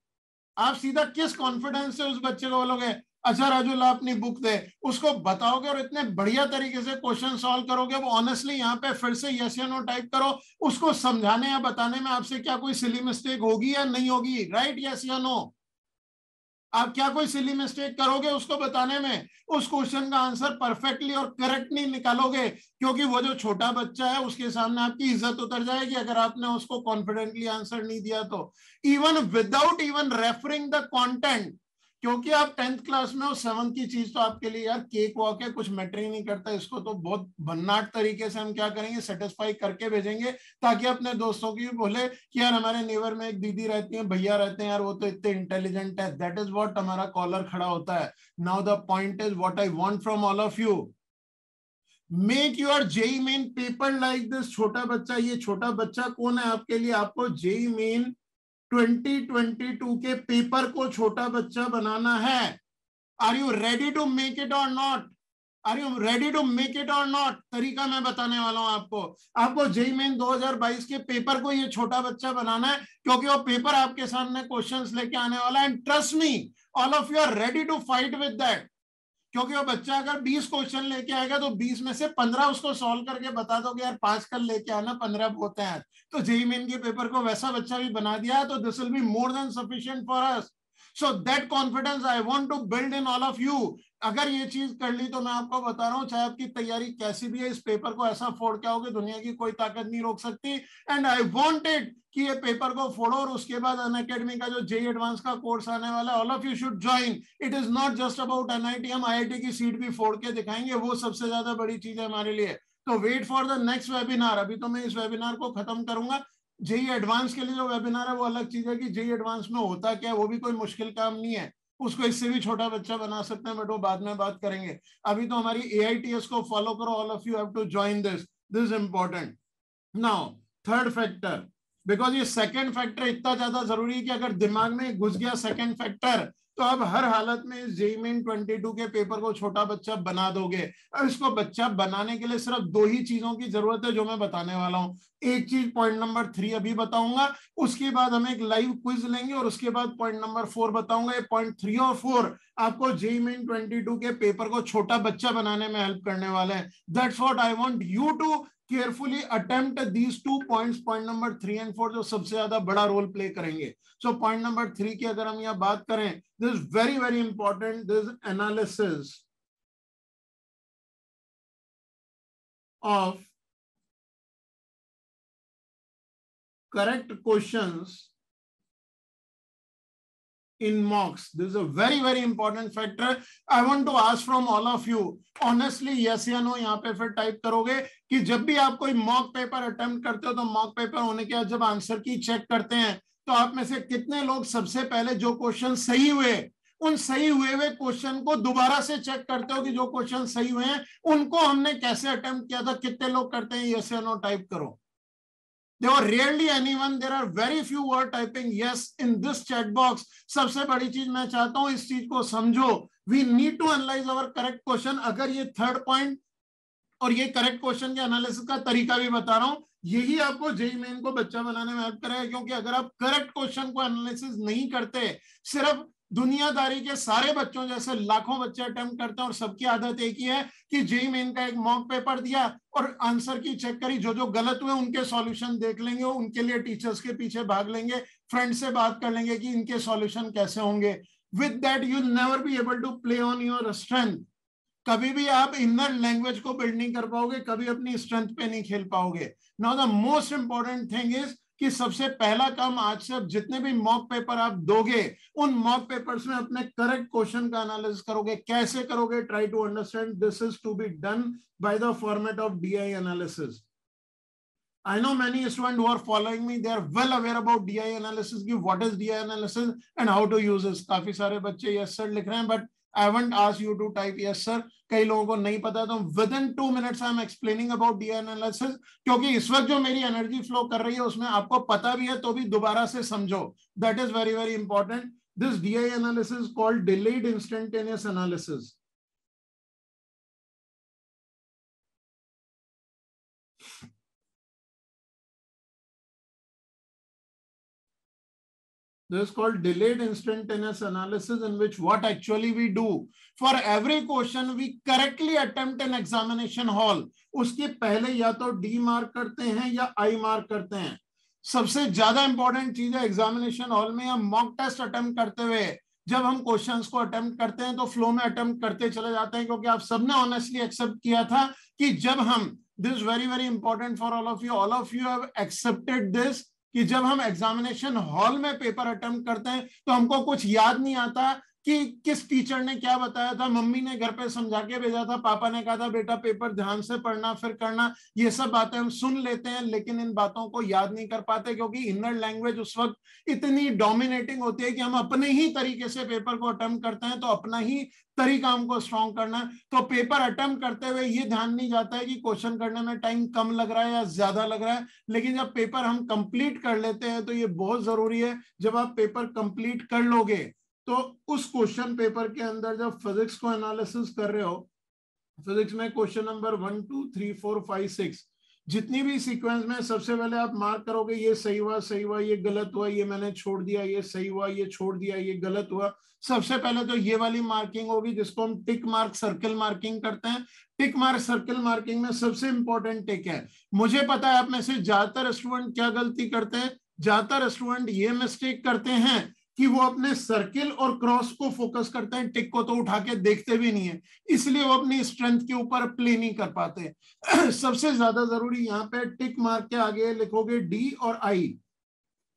आप सीधा किस कॉन्फिडेंस से उस बच्चे को बोलोगे अच्छा राजू ला अपनी बुक दे? उसको बताओगे और इतने बढ़िया तरीके से क्वेश्चन सॉल्व करोगे। वो ऑनेस्टली यहाँ पे फिर से यस या नो टाइप करो, उसको समझाने या बताने में आपसे क्या कोई सिली मिस्टेक होगी या नहीं होगी? राइट, यस या नो? आप क्या कोई सिली मिस्टेक करोगे उसको बताने में? उस क्वेश्चन का आंसर परफेक्टली और करेक्ट नहीं निकालोगे, क्योंकि वो जो छोटा बच्चा है उसके सामने आपकी इज्जत उतर जाएगी अगर आपने उसको कॉन्फिडेंटली आंसर नहीं दिया तो, even without even referring the content. क्योंकि आप 10th क्लास में हो, 7th की चीज तो आपके लिए यार केक वॉक है, कुछ मैटर ही नहीं करता। इसको तो बहुत भन्नाट तरीके से हम क्या करेंगे, सेटिस्फाई करके भेजेंगे, ताकि अपने दोस्तों की भी बोले कि यार हमारे नेबर में एक दीदी रहती है, भैया रहते हैं यार, वो तो इतने इंटेलिजेंट है। दैट इज व्हाट हमारा कॉलर खड़ा होता है। Now the point is what I want from all of you, make your JEE Main paper like this. छोटा बच्चा, ये छोटा बच्चा कौन है आपके लिए? आपको जेई मेन 2022 के पेपर को छोटा बच्चा बनाना है। Are you ready to make it और not? Are you ready to make it और नॉट? तरीका मैं बताने वाला हूं आपको। आपको जेई मेन 2022 के पेपर को ये छोटा बच्चा बनाना है, क्योंकि वो पेपर आपके सामने क्वेश्चंस लेके आने वाला है। And trust me, all of you are ready to fight with that. क्योंकि वो बच्चा अगर 20 क्वेश्चन लेके आएगा तो 20 में से 15 उसको सॉल्व करके बता दोगे यार 5 कल लेके आना, 15 होते हैं। तो जेई मेन के पेपर को वैसा बच्चा भी बना दिया है, तो this will be more than sufficient for us. So that confidence I want to build in all of you. अगर ये चीज कर ली तो मैं आपको बता रहा हूं, चाहे आपकी तैयारी कैसी भी है, इस पेपर को ऐसा फोड़ के आओगे दुनिया की कोई ताकत नहीं रोक सकती। एंड आई वांटेड कि ये पेपर को फोड़ो और उसके बाद अनअकैडमी का जो जेई एडवांस का कोर्स आने वाला है, all of you should join. It is not just about NIT, हम आईआईटी की सीट भी फोड़ के दिखाएंगे, वो सबसे ज्यादा बड़ी चीज है हमारे लिए। तो wait for the next webinar. अभी तो मैं इस वेबिनार को खत्म करूंगा। जेई एडवांस के लिए जो वेबिनार है वो अलग चीज है कि जेई एडवांस में होता क्या है, वो भी कोई मुश्किल काम नहीं है, उसको इससे भी छोटा बच्चा बना सकते हैं, बट वो बाद में बात करेंगे। अभी तो हमारी AITS को फॉलो करो, all of you have to join this, this is important. Now third factor, because ये सेकंड फैक्टर इतना ज्यादा जरूरी है कि अगर दिमाग में घुस गया सेकंड फैक्टर, तो आप हर हालत में इस जेई मेन 22 के पेपर को छोटा बच्चा बना दोगे। और इसको बच्चा बनाने के लिए सिर्फ 2 ही चीजों की जरूरत है जो मैं बताने वाला हूं। एक चीज पॉइंट नंबर 3 अभी बताऊंगा, उसके बाद हम एक लाइव क्विज लेंगे और उसके बाद पॉइंट नंबर 4 बताऊंगा। ये पॉइंट 3 और 4 आपको जेई मेन 22 के पेपर को छोटा बच्चा बनाने में हेल्प करने वाले हैं। That's what I want you to carefully attempt these 2 points, point number 3 and 4, जो सबसे ज्यादा बड़ा रोल प्ले करेंगे। सो पॉइंट नंबर 3 की अगर हम यहाँ बात करें, this very very important, this analysis of correct questions in mocks. This is a very very important factor. I want to ask from all of you honestly, yes या no। यहाँ पे फिर टाइप करोगे कि जब भी आप कोई मॉक पेपर अटेम्प्ट करते हो, तो मॉक पेपर होने के बाद जब आंसर की चेक करते हैं, तो आप में से कितने लोग सबसे पहले जो क्वेश्चन सही हुए, उन सही हुए क्वेश्चन को दोबारा से चेक करते हो कि जो क्वेश्चन सही हुए हैं उनको हमने कैसे अटेम्प्ट किया था? कितने लोग करते हैं? yes या no टाइप करो। There were rarely anyone, there are very few who are typing yes in this chat box. सबसे बड़ी चीज मैं चाहता हूं इस चीज को समझो, we need to analyze our correct question। अगर ये थर्ड पॉइंट और ये करेक्ट क्वेश्चन के एनालिसिस का तरीका भी बता रहा हूं, यही आपको जेई मेन को बच्चा बनाने में हेल्प करेगा। क्योंकि अगर आप करेक्ट क्वेश्चन को एनालिसिस नहीं करते, सिर्फ दुनियादारी के सारे बच्चों जैसे लाखों बच्चे अटेम्प्ट करते हैं और सबकी आदत एक ही है कि जेई मेन का एक मॉक पेपर दिया और आंसर की चेक करी, जो जो गलत हुए उनके सॉल्यूशन देख लेंगे, उनके लिए टीचर्स के पीछे भाग लेंगे, फ्रेंड से बात कर लेंगे कि इनके सॉल्यूशन कैसे होंगे। With that you will never be able to play on your strength. कभी भी आप इनर लैंग्वेज को बिल्ड नहीं कर पाओगे, कभी अपनी स्ट्रेंथ पे नहीं खेल पाओगे। Now the most important thing is कि सबसे पहला काम आज से अब जितने भी मॉक पेपर आप दोगे उन मॉक पेपर्स में अपने करेक्ट क्वेश्चन का एनालिसिस करोगे। कैसे करोगे? Try to understand this is to be done by the format of DI analysis. I know many students who are following me, they are well aware about DI analysis, कि what is DI analysis and how to use it. काफी सारे बच्चे yes sir लिख रहे हैं, but I haven't asked you to type yes sir. कई लोगों को नहीं पता, तो within 2 minutes I am explaining about DI analysis, क्योंकि इस वक्त जो मेरी एनर्जी फ्लो कर रही है उसमें आपको पता भी है तो भी दोबारा से समझो. That is very very important. This DI analysis is called delayed instantaneous analysis. This is called delayed instantaneous analysis, in which what actually we do, for every question we correctly attempt an examination hall. उसके पहले या तो D mark करते हैं या I mark करते हैं. सबसे ज्यादा इंपॉर्टेंट चीज है एग्जामिनेशन हॉल में या मॉक टेस्ट अटेम्प्ट करते हुए जब हम क्वेश्चंस को अटेम्प्ट करते हैं तो फ्लो में अटेम्प्ट करते चले जाते हैं, क्योंकि आप सबने ऑनेस्टली एक्सेप्ट किया था कि जब हम, this very very important for all of you have accepted this, कि जब हम एग्जामिनेशन हॉल में पेपर अटेम्प्ट करते हैं तो हमको कुछ याद नहीं आता कि किस टीचर ने क्या बताया था, मम्मी ने घर पे समझा के भेजा था, पापा ने कहा था बेटा पेपर ध्यान से पढ़ना फिर करना, ये सब बातें हम सुन लेते हैं लेकिन इन बातों को याद नहीं कर पाते, क्योंकि इनर लैंग्वेज उस वक्त इतनी डोमिनेटिंग होती है कि हम अपने ही तरीके से पेपर को अटेम्प्ट करते हैं, तो अपना ही तरीका हमको स्ट्रॉन्ग करना है. तो पेपर अटेम्प्ट करते हुए ये ध्यान नहीं जाता है कि क्वेश्चन करने में टाइम कम लग रहा है या ज्यादा लग रहा है, लेकिन जब पेपर हम कंप्लीट कर लेते हैं तो ये बहुत जरूरी है. जब आप पेपर कंप्लीट कर लोगे तो उस क्वेश्चन पेपर के अंदर जब फिजिक्स को एनालिसिस कर रहे हो, फिजिक्स में क्वेश्चन नंबर 1 2 3 4 5 6 जितनी भी सीक्वेंस में, सबसे पहले आप मार्क करोगे ये सही हुआ, ये गलत हुआ, ये मैंने छोड़ दिया, ये सही हुआ, ये छोड़ दिया, ये गलत हुआ. सबसे पहले तो ये वाली मार्किंग होगी जिसको हम टिक मार्क सर्कल मार्किंग करते हैं. टिक मार्क सर्कल मार्किंग में सबसे इंपॉर्टेंट टिक है. मुझे पता है आप में से ज्यादातर स्टूडेंट क्या गलती करते हैं, ज्यादातर स्टूडेंट ये मिस्टेक करते हैं कि वो अपने सर्किल और क्रॉस को फोकस करते हैं, टिक को तो उठा के देखते भी नहीं है, इसलिए वो अपनी स्ट्रेंथ के ऊपर प्ले नहीं कर पाते. सबसे ज्यादा जरूरी यहाँ पे टिक मार्क के आगे लिखोगे D और I.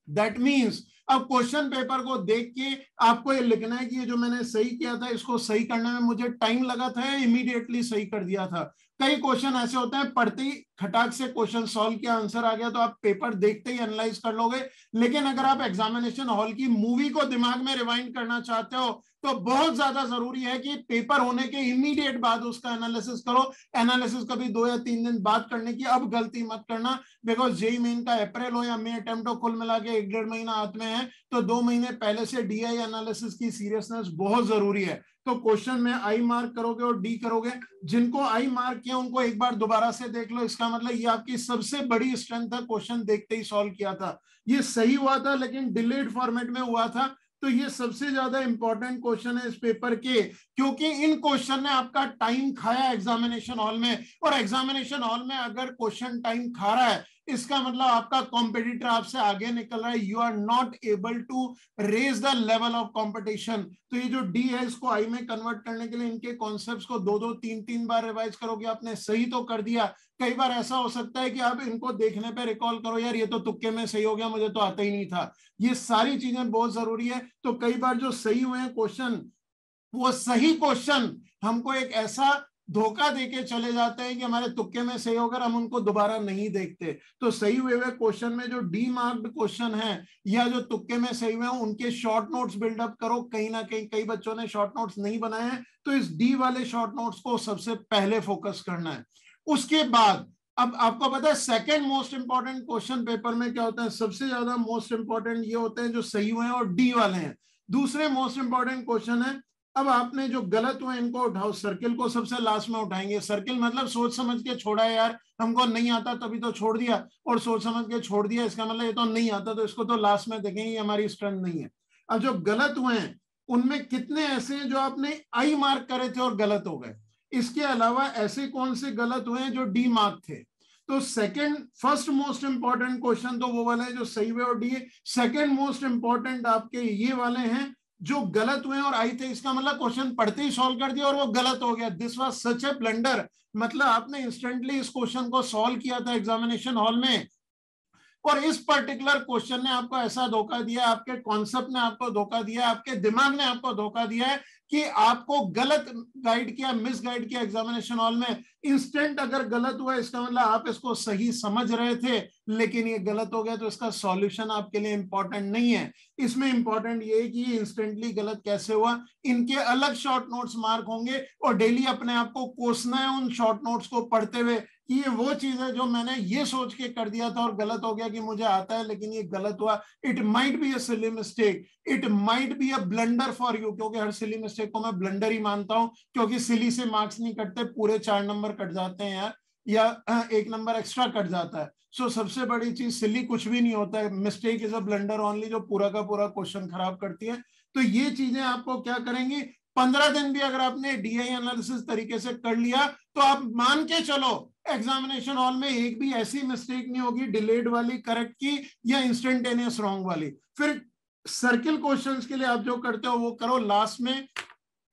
दैट मीन्स अब क्वेश्चन पेपर को देख के आपको ये लिखना है कि ये जो मैंने सही किया था इसको सही करने में मुझे टाइम लगा था या इमीडिएटली सही कर दिया था. कई क्वेश्चन ऐसे होते हैं पढ़ते ही खटाक से क्वेश्चन सॉल्व किया, आंसर आ गया, तो आप पेपर देखते ही एनालाइज कर लोगे. लेकिन अगर आप एग्जामिनेशन हॉल की मूवी को दिमाग में रिवाइंड करना चाहते हो तो बहुत ज्यादा जरूरी है कि पेपर होने के इमीडिएट बाद उसका एनालिसिस करो. एनालिसिस कभी 2 या 3 दिन बाद करने की अब गलती मत करना, बिकॉज जेईई मेन का अप्रैल हो या मई अटेम्प्ट हो, कुल मिला के 1-1.5 महीना हाथ में है, तो 2 महीने पहले से DI एनालिसिस की सीरियसनेस बहुत जरूरी है. तो क्वेश्चन में I मार्क करोगे और D करोगे. जिनको I मार्क किया उनको एक बार दोबारा से देख लो, इसका मतलब ये आपकी सबसे बड़ी स्ट्रेंथ है, क्वेश्चन देखते ही सॉल्व किया था. ये सही हुआ था लेकिन डिलेड फॉर्मेट में हुआ था, तो ये सबसे ज्यादा इंपॉर्टेंट क्वेश्चन है इस पेपर के, क्योंकि इन क्वेश्चन ने आपका टाइम खाया एग्जामिनेशन हॉल में. और एग्जामिनेशन हॉल में अगर क्वेश्चन टाइम खा रहा है इसका मतलब आपका कॉम्पिटिटर आपसे आगे निकल रहा है, you are not able to raise the level of competition. तो ये जो D है इसको I में कन्वर्ट करने के लिए इनके कॉन्सेप्ट्स को 2-2 3-3 बार रिवाइज करोगे. आपने सही तो कर दिया, कई बार ऐसा हो सकता है कि आप इनको देखने पे रिकॉल करो, यार ये तो तुक्के में सही हो गया, मुझे तो आता ही नहीं था. ये सारी चीजें बहुत जरूरी है. तो कई बार जो सही हुए हैं क्वेश्चन, वो सही क्वेश्चन हमको एक ऐसा धोखा देके चले जाते हैं कि हमारे तुक्के में सही होकर हम उनको दोबारा नहीं देखते. तो सही हुए क्वेश्चन में जो D मार्क्ड क्वेश्चन है या जो तुक्के में सही हुए हैं उनके शॉर्ट नोट्स बिल्डअप करो. कहीं ना कहीं कई बच्चों ने शॉर्ट नोट्स नहीं बनाए हैं, तो इस D वाले शॉर्ट नोट्स को सबसे पहले फोकस करना है. उसके बाद अब आपको पता है second most important question paper में क्या होता है, सबसे ज्यादा मोस्ट इंपॉर्टेंट ये होते हैं जो सही हुए हैं और D वाले हैं. दूसरे मोस्ट इंपॉर्टेंट क्वेश्चन है, अब आपने जो गलत हुए इनको उठाओ. सर्किल को सबसे लास्ट में उठाएंगे. सर्किल मतलब सोच समझ के छोड़ा है, यार हमको नहीं आता तभी तो छोड़ दिया, और सोच समझ के छोड़ दिया इसका मतलब ये तो नहीं आता तो इसको तो लास्ट में देखेंगे, ये हमारी स्ट्रेंथ नहीं है. अब जो गलत हुए हैं उनमें कितने ऐसे हैं जो आपने I मार्क करे थे और गलत हो गए. इसके अलावा ऐसे कौन से गलत हुए हैं जो D मार्क थे. तो फर्स्ट मोस्ट इंपॉर्टेंट क्वेश्चन तो वो वाले हैं जो सही हुए और D. सेकेंड मोस्ट इंपॉर्टेंट आपके ये वाले हैं जो गलत हुए और I थे. इसका मतलब क्वेश्चन पढ़ते ही सॉल्व कर दिया और वो गलत हो गया. This was such A blunder. मतलब आपने इंस्टेंटली इस क्वेश्चन को सॉल्व किया था एग्जामिनेशन हॉल में और इस पर्टिकुलर क्वेश्चन ने आपको ऐसा धोखा दिया, आपके कॉन्सेप्ट ने आपको धोखा दिया, आपके दिमाग ने आपको धोखा दिया है कि आपको गलत गाइड किया, मिस गाइड किया एग्जामिनेशन हॉल में। इंस्टेंट अगर गलत हुआ इसका मतलब आप इसको सही समझ रहे थे, लेकिन ये गलत हो गया, तो इसका सॉल्यूशन आपके लिए इंपॉर्टेंट नहीं है। इसमें इंपॉर्टेंट ये है कि ये इंस्टेंटली गलत कैसे हुआ। इनके अलग शॉर्ट नोट्स मार्क होंगे और डेली अपने आप को कोसना है उन शॉर्ट नोट्स को पढ़ते हुए कि ये वो चीज है जो मैंने ये सोच के कर दिया था और गलत हो गया कि मुझे आता है लेकिन ये गलत हुआ। It might be a silly mistake, it might be a blunder for you, क्योंकि हर सिली मिस्टेक को मैं ब्लंडर ही मानता हूं, क्योंकि सिली से मार्क्स नहीं कटते, पूरे 4 नंबर कट जाते हैं यार, या 1 नंबर एक्स्ट्रा कट जाता है। सो सबसे बड़ी चीज, सिली कुछ भी नहीं होता है, mistake is a blunder only, जो पूरा का पूरा क्वेश्चन खराब करती है। तो ये चीजें आपको क्या करेंगी, 15 दिन भी अगर आपने डीआई एनालिसिस तरीके से कर लिया तो आप मान के चलो एग्जामिनेशन हॉल में एक भी ऐसी मिस्टेक नहीं होगी डिलेड वाली, करेक्ट की, या इंस्टेंटेनियस रॉन्ग वाली। फिर सर्किल क्वेश्चंस के लिए आप जो करते हो वो करो, लास्ट में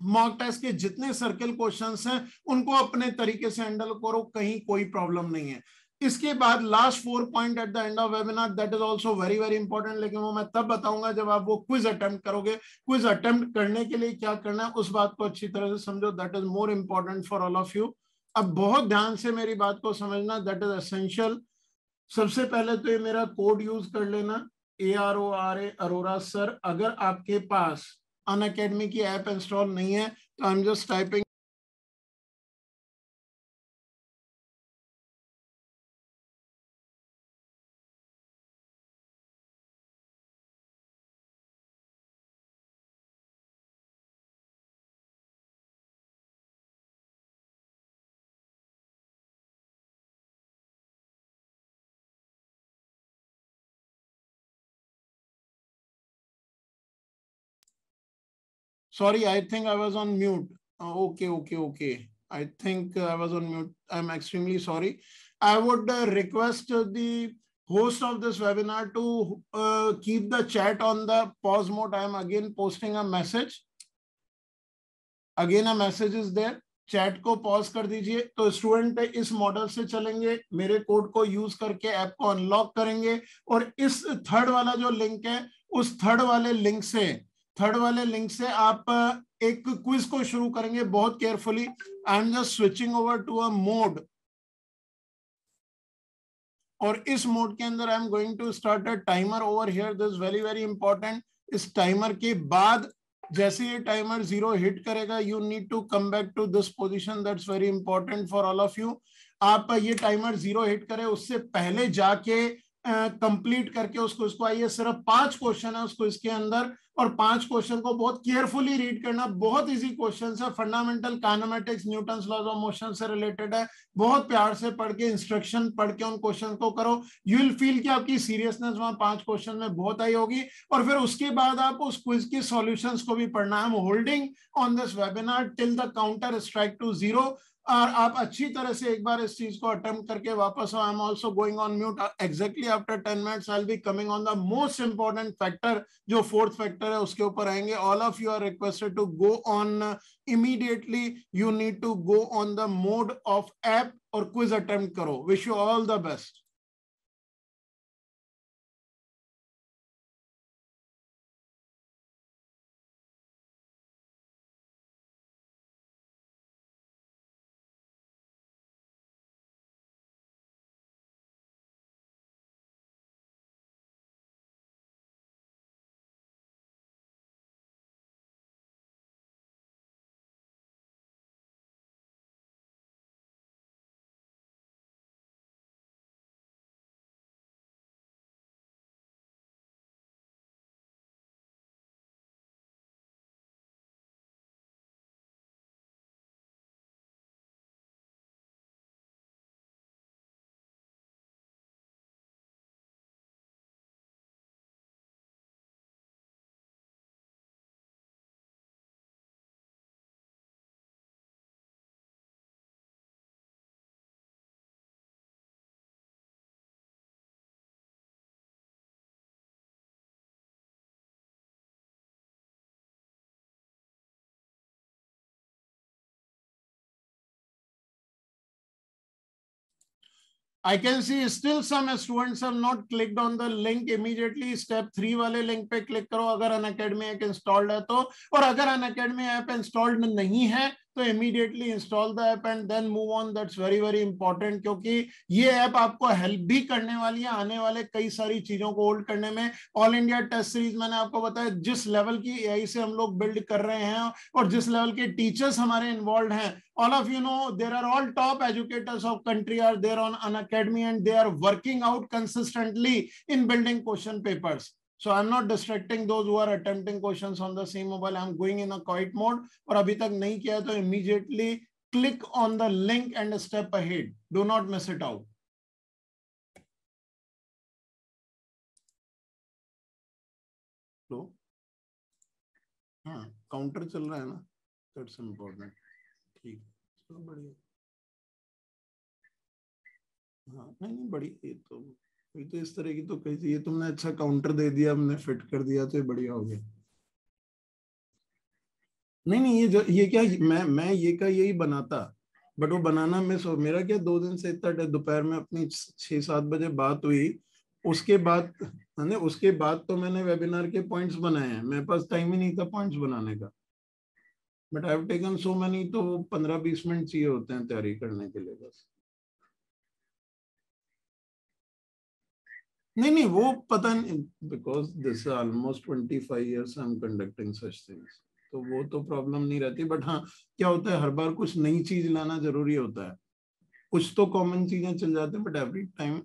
मॉक टेस्ट के जितने सर्किल क्वेश्चंस हैं उनको अपने तरीके से हैंडल करो, कहीं कोई प्रॉब्लम नहीं है। इसके बाद last 4 point at the end of webinar, that is also very very important, लेकिन वो मैं तब बताऊंगा जब आप वो क्विज अटेम्प्ट करोगे। क्विज अटेम्प्ट करने के लिए क्या करना है उस बात को अच्छी तरह से समझो, that is more important for all of you. अब बहुत ध्यान से मेरी बात को समझना, दैट इज एसेंशियल। सबसे पहले तो ये मेरा कोड यूज कर लेना, ARORA, अरोरा सर। अगर आपके पास अनअकैडमी की ऐप इंस्टॉल नहीं है तो आई am just typing Sorry, I think I was on mute. Okay. I think I was on mute. I'm extremely sorry. I would request the host of this webinar to keep the chat on the pause mode. I am again posting a message. Again, a message is there. Chat को pause कर दीजिए। तो student इस model से चलेंगे, मेरे code को use करके ऐप को अनलॉक करेंगे और इस थर्ड वाला जो लिंक है, उस थर्ड वाले लिंक से आप एक क्विज को शुरू करेंगे बहुत carefully. I am just switching over to a mode, और इस मोड के अंदर I am going to start a timer over here, this very very important. इस टाइमर के बाद जैसे ये टाइमर 0 हिट करेगा, you need to come back to this position, that's very important for all of you. आप ये timer 0 hit करे उससे पहले जाके कंप्लीट करके उसको आइए, सिर्फ 5 क्वेश्चन है उसको इसके अंदर, और 5 क्वेश्चन को बहुत केयरफुली रीड करना। बहुत इजी क्वेश्चन है, fundamental kinematics, Newton's laws of motion से रिलेटेड है। बहुत प्यार से पढ़ के, इंस्ट्रक्शन पढ़ के उन क्वेश्चन को करो। यू विल फील कि आपकी सीरियसनेस वहां 5 क्वेश्चन में बहुत आई होगी, और फिर उसके बाद आप उस क्विज की सॉल्यूशंस को भी पढ़ना। I am holding on this webinar till the counter strike to 0, और आप अच्छी तरह से एक बार इस चीज को अटेम्प्ट करके वापस आओ। I am also going on mute exactly after 10 minutes. I will be coming on the most important factor, जो फोर्थ फैक्टर है उसके ऊपर आएंगे। All of you are requested to go on immediately, you need to go on the mode of app और quiz attempt करो। Wish you all the best. I can see still some students have not clicked on the link immediately. Step 3 वाले link पे click करो अगर Unacademy app installed है तो, और अगर अनअकैडमी ऐप इंस्टॉल्ड नहीं है तो immediately install the app and then move on. That's very very important, क्योंकि ये ऐप आपको हेल्प भी करने वाली है आने वाले कई सारी चीजों को होल्ड करने में. ऑल इंडिया टेस्ट सीरीज मैंने आपको बताया, जिस लेवल की एआई से हम लोग बिल्ड कर रहे हैं और जिस लेवल के टीचर्स हमारे इन्वॉल्व हैं, all of you know there are all top educators of country are there on Unacademy and they are working out consistently in building question papers. So I'm not distracting those who are attempting questions on the same mobile. I'm going in a quiet mode. और अभी तक नहीं किया तो immediately click on the link and step ahead. Do not miss it out. तो हाँ, counter चल रहा है ना, that's important. ठीक, चलो बढ़िया. हाँ नहीं नहीं बड़ी, ये तो इस तरह की तो कही थी, ये तुमने अच्छा काउंटर दे दिया, हमने फिट कर दिया तो ये बढ़िया हो गया. नहीं नहीं ये क्या, मैं ये का यही बनाता, बट वो बनाना मिस हो. मेरा क्या 2 दिन से इतना दोपहर में अपनी 6-7 बजे बात हुई, उसके बाद है ना, उसके बाद तो मैंने वेबिनार के पॉइंट्स बनाए हैं. मेरे पास टाइम ही नहीं था पॉइंट्स बनाने का, but I have taken so many. तो 15-20 मिनट चाहिए होते हैं तैयारी करने के लिए बस. नहीं नहीं वो पता नहीं, because this almost 25 years I am conducting such things, तो वो तो प्रॉब्लम नहीं रहती. बट हाँ, क्या होता है हर बार कुछ नई चीज लाना जरूरी होता है. कुछ तो कॉमन चीजें चल जाती हैं but every time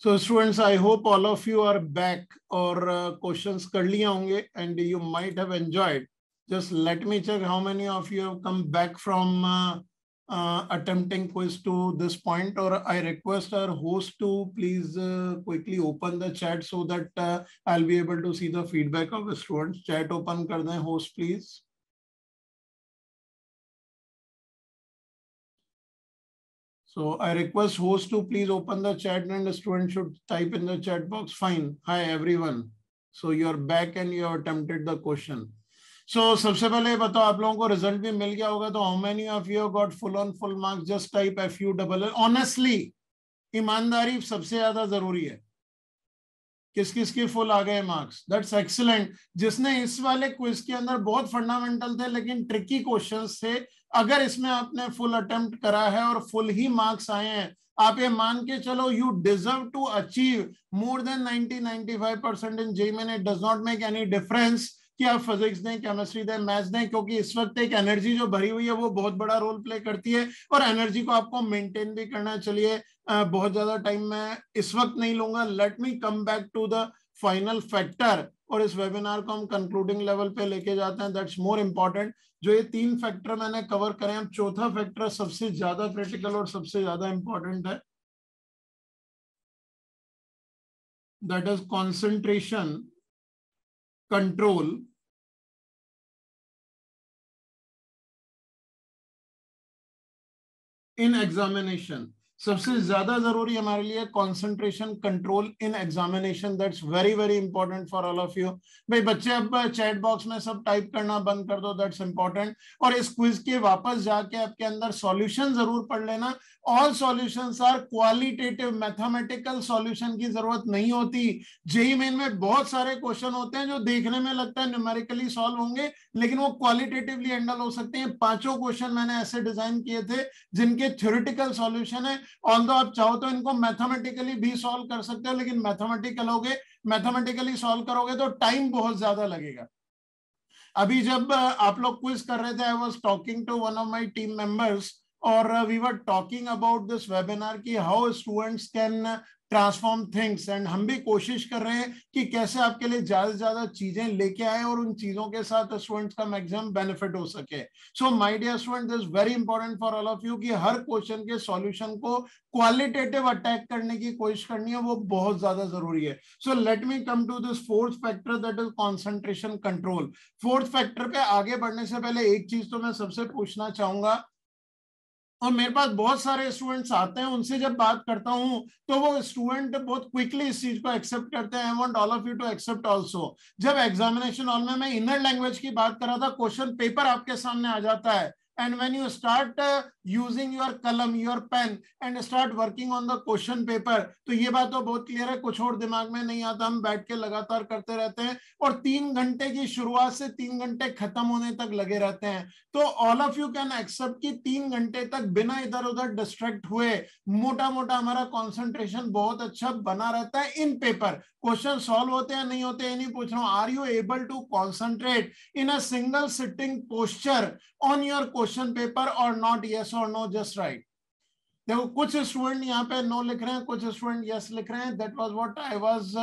So students, I hope all of you are back और questions कर लिए होंगे and you might have enjoyed. Just let me check how many of you have come back from attempting quiz to this point, or I request our host to please quickly open the chat so that I'll be able to see the feedback of the students. Chat open कर दें host please. So I request host to please open the chat and the student should type in the chat box. Fine. Hi everyone. So you're back and you have attempted the question. So सबसे पहले बताओ आप लोगों को result भी मिल गया होगा तो how many of you got full marks? Just type FULL. Honestly, ईमानदारी सबसे ज्यादा जरूरी है. किस किस के फुल आ गए मार्क्स? That's excellent. जिसने इस वाले क्विज के अंदर बहुत फंडामेंटल थे लेकिन ट्रिकी क्वेश्चंस थे, अगर इसमें आपने फुल अटेम्प्ट करा है और फुल ही मार्क्स आए हैं, आप ये मान के चलो you deserve to achieve more than 90-95% in JEE. It does not make any difference कि आप फिजिक्स दें, केमिस्ट्री दें, मैथ्स दें, क्योंकि इस वक्त एक एनर्जी जो भरी हुई है वो बहुत बड़ा रोल प्ले करती है और एनर्जी को आपको मेंटेन भी करना. चलिए बहुत ज्यादा टाइम मैं इस वक्त नहीं लूंगा. Let me come back to the final factor और इस वेबिनार को हम कंक्लूडिंग लेवल पे लेके जाते हैं. That's more important. जो ये 3 फैक्टर मैंने कवर करे, हम चौथा फैक्टर सबसे ज्यादा क्रिटिकल और सबसे ज्यादा इंपॉर्टेंट है. That is concentration control in examination. सबसे ज्यादा जरूरी हमारे लिए concentration control in examination. That's very very important for all of you. भाई बच्चे अब चैट बॉक्स में सब टाइप करना बंद कर दो. That's important. और इस क्विज के वापस जाके आपके अंदर सॉल्यूशन जरूर पढ़ लेना. All solutions are qualitative. Mathematical solution की जरूरत नहीं होती. जेईई मेन में बहुत सारे क्वेश्चन होते हैं जो देखने में लगता है न्यूमेरिकली सॉल्व होंगे लेकिन वो क्वालिटेटिवली हैंडल हो सकते हैं. 5 क्वेश्चन मैंने ऐसे डिजाइन किए थे जिनके थ्योरेटिकल सॉल्यूशन है. ऑल्दो आप चाहो तो इनको मैथमेटिकली भी सॉल्व कर सकते हो, लेकिन मैथमेटिकली सॉल्व करोगे तो टाइम बहुत ज्यादा लगेगा. अभी जब आप लोग क्विज कर रहे थे, I was talking to one of my team members और we were talking about this webinar की how students can transform things. And हम भी कोशिश कर रहे हैं कि कैसे आपके लिए ज्यादा से ज्यादा चीजें लेके आए और उन चीजों के साथ स्टूडेंट्स का मैक्सिमम बेनिफिट हो सके. So my dear student, this very important for all of you कि हर क्वेश्चन के सॉल्यूशन को क्वालिटेटिव अटैक करने की कोशिश करनी है, वो बहुत ज्यादा जरूरी है. So let me come to this fourth factor, that is concentration control. Fourth factor पे आगे बढ़ने से पहले एक चीज तो मैं सबसे पूछना चाहूंगा, और मेरे पास बहुत सारे स्टूडेंट्स आते हैं, उनसे जब बात करता हूं तो वो स्टूडेंट बहुत क्विकली इस चीज को एक्सेप्ट करते हैं. I want all of you to accept also. जब एग्जामिनेशन हॉल में मैं इनर लैंग्वेज की बात कर रहा था, क्वेश्चन पेपर आपके सामने आ जाता है and when you start using your कलम, your pen and start working on the question paper, तो ये बात तो बहुत क्लियर है, कुछ और दिमाग में नहीं आता. हम बैठ के लगातार करते रहते हैं और 3 घंटे की शुरुआत से 3 घंटे खत्म होने तक लगे रहते हैं. तो all of you can accept कि 3 घंटे तक बिना इधर उधर डिस्ट्रैक्ट हुए मोटा मोटा हमारा कॉन्सेंट्रेशन बहुत अच्छा बना रहता है इन पेपर. क्वेश्चन सॉल्व होते हैं नहीं होते ये नहीं पूछ रहा हूं. Are you able to concentrate in a single sitting posture on your question paper और नॉट? यस और नो, जस्ट राइट. देखो कुछ स्टूडेंट यहाँ पे नो लिख रहे हैं, कुछ स्टूडेंट यस लिख रहे हैं. That was what I was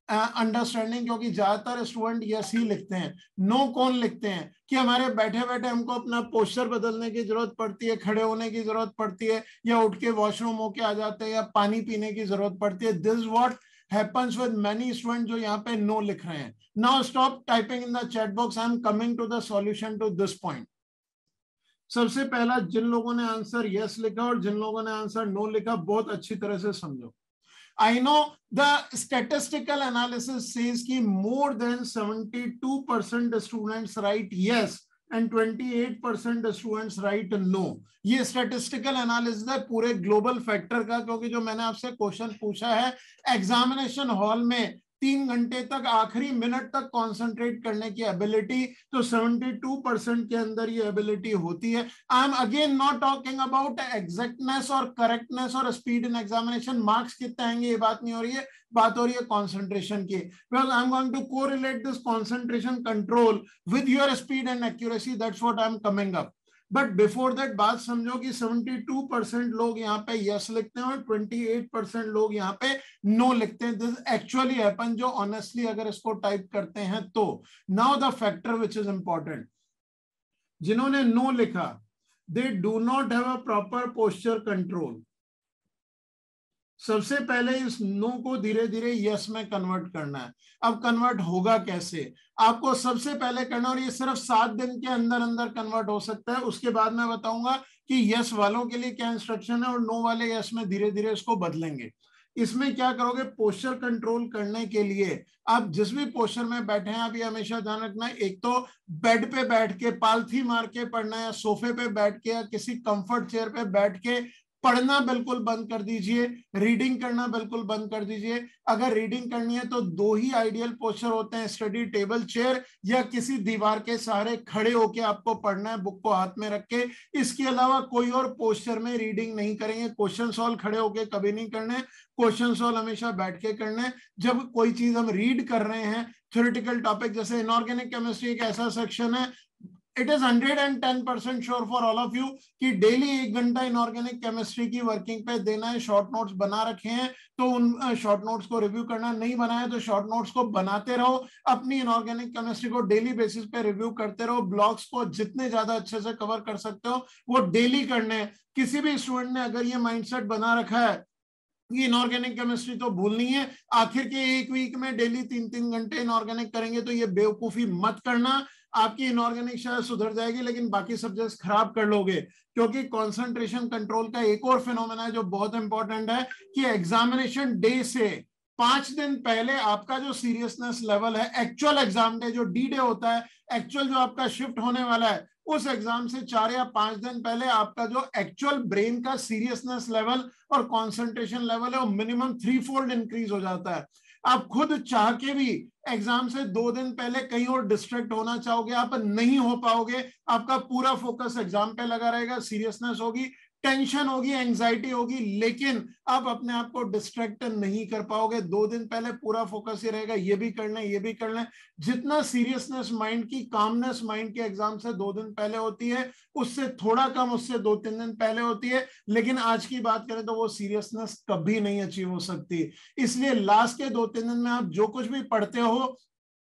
understanding, क्योंकि ज्यादातर स्टूडेंट यस ही लिखते हैं. नो कौन लिखते हैं कि हमारे बैठे बैठे हमको अपना पोस्चर बदलने की जरूरत पड़ती है, खड़े होने की जरूरत पड़ती है, या उठ के वॉशरूम होके आ जाते हैं, या पानी पीने की जरूरत पड़ती है. This what happens with many students जो यहाँ पे no लिख रहे हैं. Now stop typing in the chat box. I am coming to the solution to this point. सबसे पहला, जिन लोगों ने आंसर यस लिखा और जिन लोगों ने आंसर नो लिखा, बहुत अच्छी तरह से समझो. I know the statistical analysis says कि more than 72% students write yes and 28% students write no. ये स्टैटिस्टिकल एनालिसिस है पूरे ग्लोबल फैक्टर का, क्योंकि जो मैंने आपसे क्वेश्चन पूछा है एग्जामिनेशन हॉल में 3 घंटे तक, आखिरी मिनट तक कंसंट्रेट करने की एबिलिटी, तो 72% के अंदर ये एबिलिटी होती है. I M again not talking about exactness और करेक्टनेस और स्पीड इन एग्जामिनेशन. मार्क्स कितने आएंगे ये बात नहीं हो रही है, बात हो रही है कंसंट्रेशन की. Because I am going to correlate this concentration control with your speed and accuracy. That's what I am coming up. But before that बात समझो कि 72% लोग यहाँ पे यस लिखते हैं और 28% लोग यहाँ पे नो लिखते हैं. दिस एक्चुअली हैपन, जो ऑनेस्टली अगर इसको टाइप करते हैं तो. Now the factor which is important, जिन्होंने नो लिखा, they do not have a proper posture control. सबसे पहले इस नो को धीरे धीरे यस में कन्वर्ट करना है. अब कन्वर्ट होगा कैसे, आपको सबसे पहले करना, और ये सिर्फ 7 दिन के अंदर अंदर कन्वर्ट हो सकता है. उसके बाद मैं बताऊंगा कि यस वालों के लिए क्या इंस्ट्रक्शन है और नो वाले यस में धीरे धीरे इसको बदलेंगे. इसमें क्या करोगे, पोस्चर कंट्रोल करने के लिए आप जिस भी पोस्चर में बैठे हैं, आप ये हमेशा ध्यान रखना है, एक तो बेड पे बैठ के पालथी मार के पढ़ना है, या सोफे पे बैठ के या किसी कंफर्ट चेयर पे बैठ के पढ़ना बिल्कुल बंद कर दीजिए. रीडिंग करना बिल्कुल बंद कर दीजिए. अगर रीडिंग करनी है तो 2 ही आइडियल पोस्चर होते हैं, स्टडी टेबल चेयर या किसी दीवार के सहारे खड़े होके आपको पढ़ना है, बुक को हाथ में रख के. इसके अलावा कोई और पोस्चर में रीडिंग नहीं करेंगे. क्वेश्चन सॉल्व खड़े होके कभी नहीं करने, क्वेश्चन सॉल्व हमेशा बैठ के करने. जब कोई चीज हम रीड कर रहे हैं, थ्योरेटिकल टॉपिक, जैसे इनऑर्गेनिक केमिस्ट्री एक ऐसा सेक्शन है, it is 110% sure for all of you कि डेली 1 घंटा इनऑर्गेनिक केमिस्ट्री की वर्किंग पे देना है. शॉर्ट नोट्स बना रखे हैं तो उन शॉर्ट नोट्स को रिव्यू करना, नहीं बनाया तो शॉर्ट नोट्स को बनाते रहो. अपनी इनऑर्गेनिक केमिस्ट्री को डेली बेसिस पे रिव्यू करते रहो. ब्लॉग्स को जितने ज्यादा अच्छे से कवर कर सकते हो वो डेली करने. किसी भी स्टूडेंट ने अगर ये माइंडसेट बना रखा है ये इनऑर्गेनिक केमिस्ट्री तो भूलनी है, आखिर के 1 वीक में डेली 3-3 घंटे इनऑर्गेनिक करेंगे, तो ये बेवकूफी मत करना. आपकी इनऑर्गेनिक शायद सुधर जाएगी लेकिन बाकी सब्जेक्ट्स खराब कर लोगे. क्योंकि कंसंट्रेशन कंट्रोल का एक और फिनोमेना है जो बहुत इंपॉर्टेंट है कि एग्जामिनेशन डे से 5 दिन पहले आपका जो सीरियसनेस लेवल है, एक्चुअल एग्जाम डे जो डी डे होता है, एक्चुअल जो आपका शिफ्ट होने वाला है, उस एग्जाम से 4 या 5 दिन पहले आपका जो एक्चुअल ब्रेन का सीरियसनेस लेवल और कंसंट्रेशन लेवल है वो मिनिमम 3-fold इंक्रीज हो जाता है. आप खुद चाह के भी एग्जाम से 2 दिन पहले कहीं और डिस्ट्रैक्ट होना चाहोगे, आप नहीं हो पाओगे. आपका पूरा फोकस एग्जाम पे लगा रहेगा, सीरियसनेस होगी, टेंशन होगी, एंजाइटी होगी, लेकिन आप अपने आप को डिस्ट्रैक्ट नहीं कर पाओगे. 2 दिन पहले पूरा फोकस ही रहेगा, ये भी करना है, ये भी करना है. जितना सीरियसनेस माइंड की, कामनेस माइंड के एग्जाम से 2 दिन पहले होती है, उससे थोड़ा कम उससे 2-3 दिन पहले होती है. लेकिन आज की बात करें तो वो सीरियसनेस कभी नहीं अचीव हो सकती. इसलिए लास्ट के 2-3 दिन में आप जो कुछ भी पढ़ते हो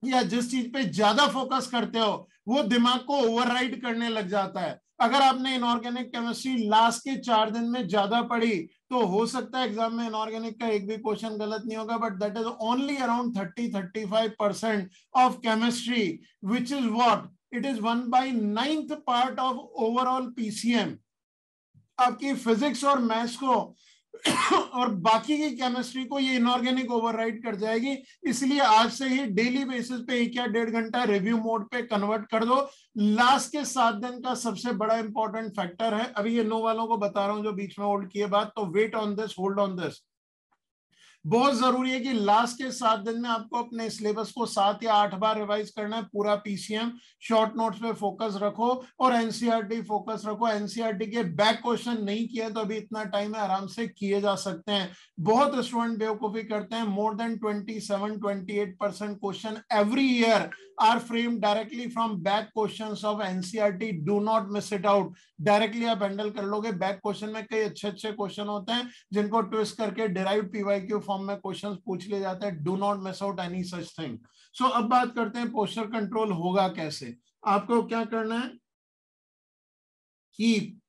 या जिस चीज पे ज्यादा फोकस करते हो वो दिमाग को ओवरराइड करने लग जाता है. अगर आपने इनऑर्गेनिक केमिस्ट्री लास्ट के 4 दिन में ज्यादा पढ़ी तो हो सकता है एग्जाम में इनऑर्गेनिक का एक भी क्वेश्चन गलत नहीं होगा, but that is only around 30-35% of chemistry, which is what, it is 1/9th part of overall PCM. आपकी फिजिक्स और मैथ्स को और बाकी की केमिस्ट्री को ये इनऑर्गेनिक ओवरराइड कर जाएगी. इसलिए आज से ही डेली बेसिस पे 1 या 1.5 घंटा रिव्यू मोड पे कन्वर्ट कर दो. लास्ट के 7 दिन का सबसे बड़ा इंपॉर्टेंट फैक्टर है. अभी ये नो वालों को बता रहा हूं जो बीच में होल्ड किए बात, तो wait on this, hold on this. बहुत जरूरी है कि लास्ट के 7 दिन में आपको अपने सिलेबस को 7 या 8 बार रिवाइज करना है. पूरा पीसीएम, शॉर्ट नोट्स पे फोकस रखो और एनसीईआरटी फोकस रखो. एनसीईआरटी के बैक क्वेश्चन नहीं किए तो अभी इतना टाइम है, आराम से किए जा सकते हैं. बहुत स्टूडेंट बेवकूफी करते हैं. More than 27-28% question every year are framed directly from back questions of NCERT. Do not miss it out. Directly आप हैंडल कर लोगे. बैक क्वेश्चन में कई अच्छे अच्छे क्वेश्चन होते हैं जिनको ट्विस्ट करके डिराइव्ड पीवाईक्यू फॉर्म में क्वेश्चंस पूछ लिए जाते हैं. Do not miss out any such thing. So अब बात करते हैं पोस्चर कंट्रोल होगा कैसे. आपको क्या करना है, keep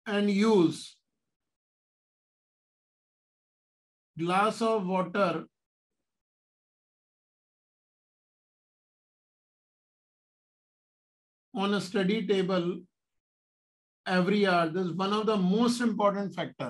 and use glass of water on a study table every hour. This is one of the most important factor.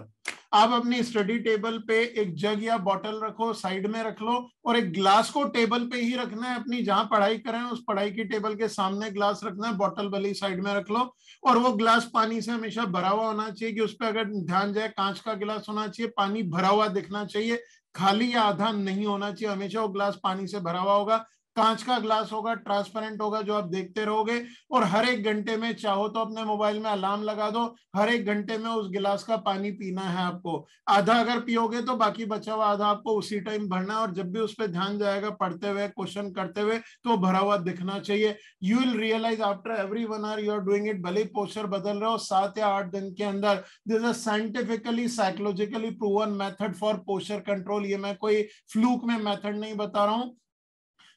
आप अपनी स्टडी टेबल पे एक जग या बॉटल रखो, साइड में रख लो, और एक ग्लास को टेबल पे ही रखना है. अपनी जहां पढ़ाई करें उस पढ़ाई की टेबल के सामने ग्लास रखना है, बॉटल भले साइड में रख लो. और वो ग्लास पानी से हमेशा भरा हुआ होना चाहिए कि उस पर अगर ध्यान जाए कांच का गिलास होना चाहिए, पानी भरा हुआ दिखना चाहिए, खाली या आधा नहीं होना चाहिए. हमेशा वो ग्लास पानी से भरा हुआ होगा. कांच का ग्लास होगा, ट्रांसपेरेंट होगा, जो आप देखते रहोगे। और हर एक घंटे में चाहो तो अपने मोबाइल में अलार्म लगा दो, हर एक घंटे में उस गिलास का पानी पीना है आपको। आधा अगर पियोगे तो बाकी बचा हुआ आधा आपको उसी टाइम भरना है, और जब भी उस पर ध्यान जाएगा पढ़ते हुए, क्वेश्चन करते हुए, तो भरा हुआ दिखना चाहिए। You will realise after every 1 hour you are doing it, भले पोस्चर बदल रहे हो, 7 या 8 दिन के अंदर। This is a scientifically psychologically proven method for posture control. ये मैं कोई फ्लूक में मेथड नहीं बता रहा हूं,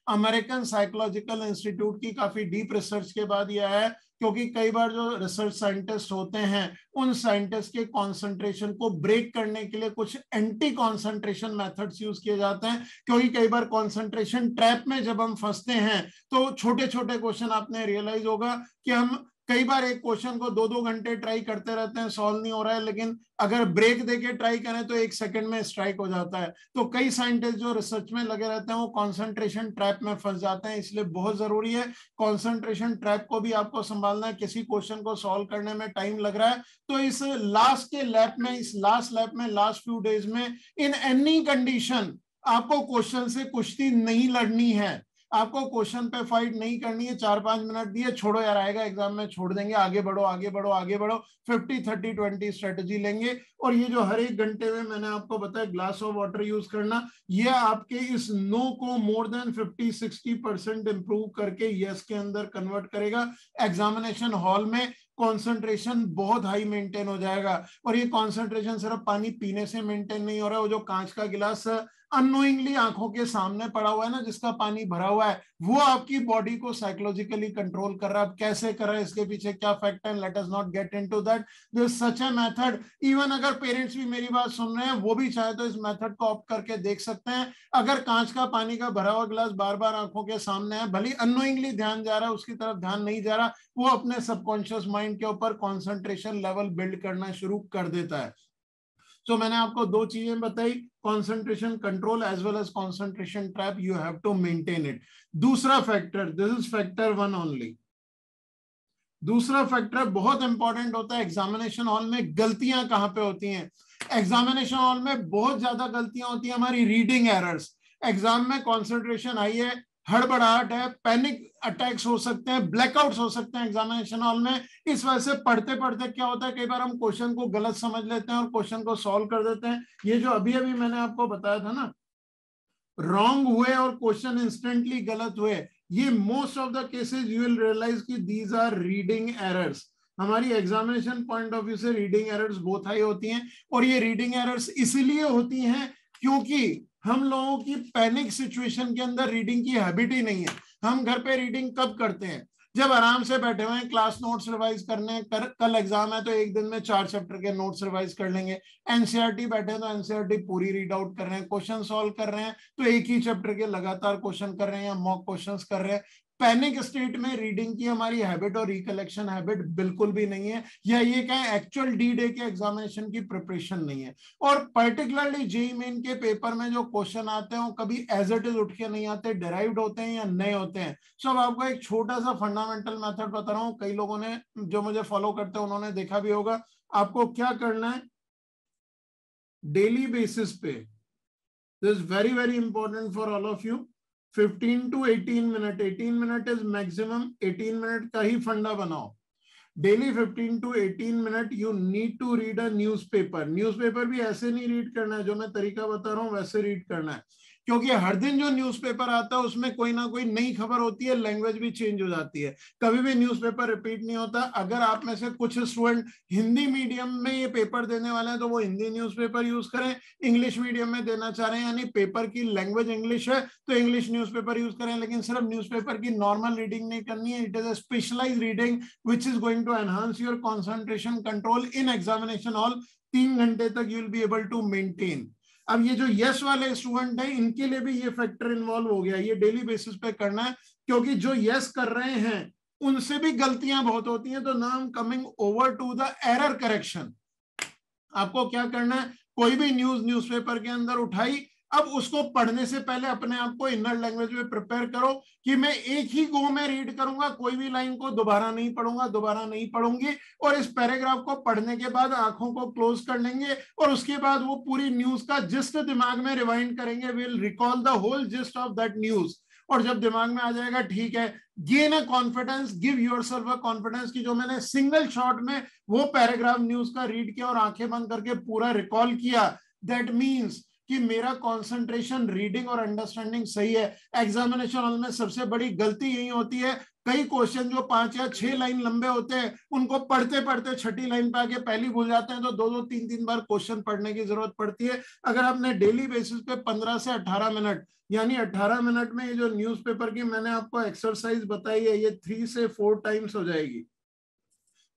अमेरिकन साइकोलॉजिकल इंस्टीट्यूट की काफी डीप रिसर्च के बाद यह है। क्योंकि कई बार जो रिसर्च साइंटिस्ट होते हैं, उन साइंटिस्ट के कंसंट्रेशन को ब्रेक करने के लिए कुछ एंटी कंसंट्रेशन मेथड्स यूज किए जाते हैं। क्योंकि कई बार कंसंट्रेशन ट्रैप में जब हम फंसते हैं, तो छोटे छोटे क्वेश्चन आपने रियलाइज होगा कि हम कई बार एक क्वेश्चन को 2-2 घंटे ट्राई करते रहते हैं, सॉल्व नहीं हो रहा है, लेकिन अगर ब्रेक देके ट्राई करें तो 1 सेकंड में स्ट्राइक हो जाता है। तो कई साइंटिस्ट जो रिसर्च में लगे रहते हैं वो कंसंट्रेशन ट्रैप में फंस जाते हैं। इसलिए बहुत जरूरी है, कंसंट्रेशन ट्रैप को भी आपको संभालना है। किसी क्वेश्चन को सॉल्व करने में टाइम लग रहा है, तो इस लास्ट के लैप में, इस लास्ट लैप में, लास्ट फ्यू डेज में, इन एनी कंडीशन आपको क्वेश्चन से कुश्ती नहीं लड़नी है, आपको क्वेश्चन पे फाइट नहीं करनी है। 4-5 मिनट दिए, छोड़ो यार, आएगा एग्जाम में, छोड़ देंगे, आगे बढ़ो आगे बढ़ो आगे बढ़ो, 50-30-20 स्ट्रेटेजी लेंगे। और ये जो हर एक घंटे में मैंने आपको बताया ग्लास ऑफ वाटर यूज करना, ये आपके इस नो को मोर देन 50-60% इंप्रूव करके यस के अंदर कन्वर्ट करेगा। एग्जामिनेशन हॉल में कंसंट्रेशन बहुत हाई मेंटेन हो जाएगा। और ये कंसंट्रेशन सिर्फ पानी पीने से मेंटेन नहीं हो रहा है, वो जो कांच का गिलास अननोइंगली आंखों के सामने पड़ा हुआ है ना, जिसका पानी भरा हुआ है, वो आपकी बॉडी को साइकोलॉजिकली कंट्रोल कर रहा है। अब कैसे कर रहा है, इसके पीछे क्या फैक्टर है, let us not get into that. This is such a method, even अगर पेरेंट्स भी मेरी बात सुन रहे हैं, वो भी चाहे तो इस मेथड को ऑप्ट करके देख सकते हैं। अगर कांच का पानी का भरा हुआ गिलास बार बार आंखों के सामने है, भले अननोइंगली ध्यान जा रहा है, उसकी तरफ ध्यान नहीं जा रहा, वो अपने सबकॉन्शियस माइंड के ऊपर कॉन्सेंट्रेशन लेवल बिल्ड करना शुरू कर देता है। तो मैंने आपको 2 चीजें बताई, concentration control as well as concentration trap, you have to maintain it. दूसरा factor, this is factor 1 only. दूसरा फैक्टर बहुत इंपॉर्टेंट होता है एग्जामिनेशन हॉल में, गलतियां कहां पे होती हैं। एग्जामिनेशन हॉल में बहुत ज्यादा गलतियां होती हैं हमारी रीडिंग एरर्स। एग्जाम में कंसंट्रेशन हाई है, हड़बड़ाहट है, पैनिक अटैक्स हो सकते हैं, ब्लैकआउट्स हो सकते हैं एग्जामिनेशन हॉल में। इस वजह से पढ़ते पढ़ते क्या होता है, कई बार हम क्वेश्चन को गलत समझ लेते हैं और क्वेश्चन को सॉल्व कर देते हैं। ये जो अभी अभी मैंने आपको बताया था ना, रॉन्ग हुए और क्वेश्चन इंस्टेंटली गलत हुए, ये most of the cases you will realise कि दीज आर रीडिंग एरर्स। हमारी एग्जामिनेशन पॉइंट ऑफ व्यू से रीडिंग एरर्स बहुत हाई होती हैं। और ये रीडिंग एरर्स इसलिए होती हैं क्योंकि हम लोगों की पैनिक सिचुएशन के अंदर रीडिंग की हैबिट ही नहीं है। हम घर पे रीडिंग कब करते हैं, जब आराम से बैठे हुए हैं, क्लास नोट्स रिवाइज करने, कल एग्जाम है तो एक दिन में 4 चैप्टर के नोट्स रिवाइज कर लेंगे। एनसीईआरटी बैठे हैं तो एनसीईआरटी पूरी रीड आउट कर रहे हैं, क्वेश्चन सॉल्व कर रहे हैं तो एक ही चैप्टर के लगातार क्वेश्चन कर रहे हैं या मॉक क्वेश्चंस कर रहे हैं। पैनिक स्टेट में रीडिंग की हमारी हैबिट और रिकलेक्शन हैबिट बिल्कुल भी नहीं है, या ये कहें एक्चुअल डी डे के एग्जामिनेशन की प्रिपरेशन नहीं है। और पर्टिकुलरली जेईई मेन के पेपर में जो क्वेश्चन आते हैं वो कभी एज इट इज उठ के नहीं आते, डेराइव्ड होते हैं या नए होते हैं। सो अब आपको एक छोटा सा फंडामेंटल मेथड बता रहा हूँ, कई लोगों ने जो मुझे फॉलो करते हैं उन्होंने देखा भी होगा। आपको क्या करना है, डेली बेसिस पे, this is very very important for all of you, 15 to 18 minute, 18 minute is maximum, 18 minute का ही फंडा बनाओ। Daily 15 to 18 minute you need to read a newspaper. Newspaper भी ऐसे नहीं रीड करना है, जो मैं तरीका बता रहा हूँ वैसे रीड करना है। क्योंकि हर दिन जो न्यूज़पेपर आता है उसमें कोई ना कोई नई खबर होती है, लैंग्वेज भी चेंज हो जाती है, कभी भी न्यूज़पेपर रिपीट नहीं होता। अगर आप में से कुछ स्टूडेंट हिंदी मीडियम में ये पेपर देने वाले हैं तो वो हिंदी न्यूज़पेपर यूज करें, इंग्लिश मीडियम में देना चाह रहे हैं यानी पेपर की लैंग्वेज इंग्लिश है तो इंग्लिश न्यूज़पेपर यूज करें। लेकिन सिर्फ न्यूज़पेपर की नॉर्मल रीडिंग नहीं करनी है, it is a specialised reading which is going to enhance your concentration control in examination hall। 3 घंटे तक you will be able to maintain। अब ये जो यस वाले स्टूडेंट हैं इनके लिए भी ये फैक्टर इन्वॉल्व हो गया, ये डेली बेसिस पे करना है। क्योंकि जो यस कर रहे हैं उनसे भी गलतियां बहुत होती हैं। तो now I am coming over to the error correction. आपको क्या करना है, कोई भी न्यूज़पेपर के अंदर उठाई, अब उसको पढ़ने से पहले अपने आप को इनर लैंग्वेज में प्रिपेयर करो कि मैं एक ही गो में रीड करूंगा, कोई भी लाइन को दोबारा नहीं पढ़ूंगा, दोबारा नहीं पढ़ूंगी। और इस पैराग्राफ को पढ़ने के बाद आंखों को क्लोज कर लेंगे और उसके बाद वो पूरी न्यूज का जिस्ट दिमाग में रिवाइंड करेंगे, will recall the whole gist of that news. और जब दिमाग में आ जाएगा ठीक है, gain a confidence, give yourself a confidence कि जो मैंने सिंगल शॉट में वो पैराग्राफ न्यूज का रीड किया और आंखें बंद करके पूरा रिकॉल किया, दैट मीन्स कि मेरा कंसंट्रेशन, रीडिंग और अंडरस्टैंडिंग सही है। एग्जामिनेशन हॉल में सबसे बड़ी गलती यही होती है, कई क्वेश्चन जो 5 या 6 लाइन लंबे होते हैं उनको पढ़ते पढ़ते छठी लाइन पे आके पहली भूल जाते हैं, तो 2-2 3-3 बार क्वेश्चन पढ़ने की जरूरत पड़ती है। अगर आपने डेली बेसिस पे 15 से 18 मिनट, यानी 18 मिनट में ये जो न्यूज़पेपर की मैंने आपको एक्सरसाइज बताई है, ये 3 से 4 टाइम्स हो जाएगी।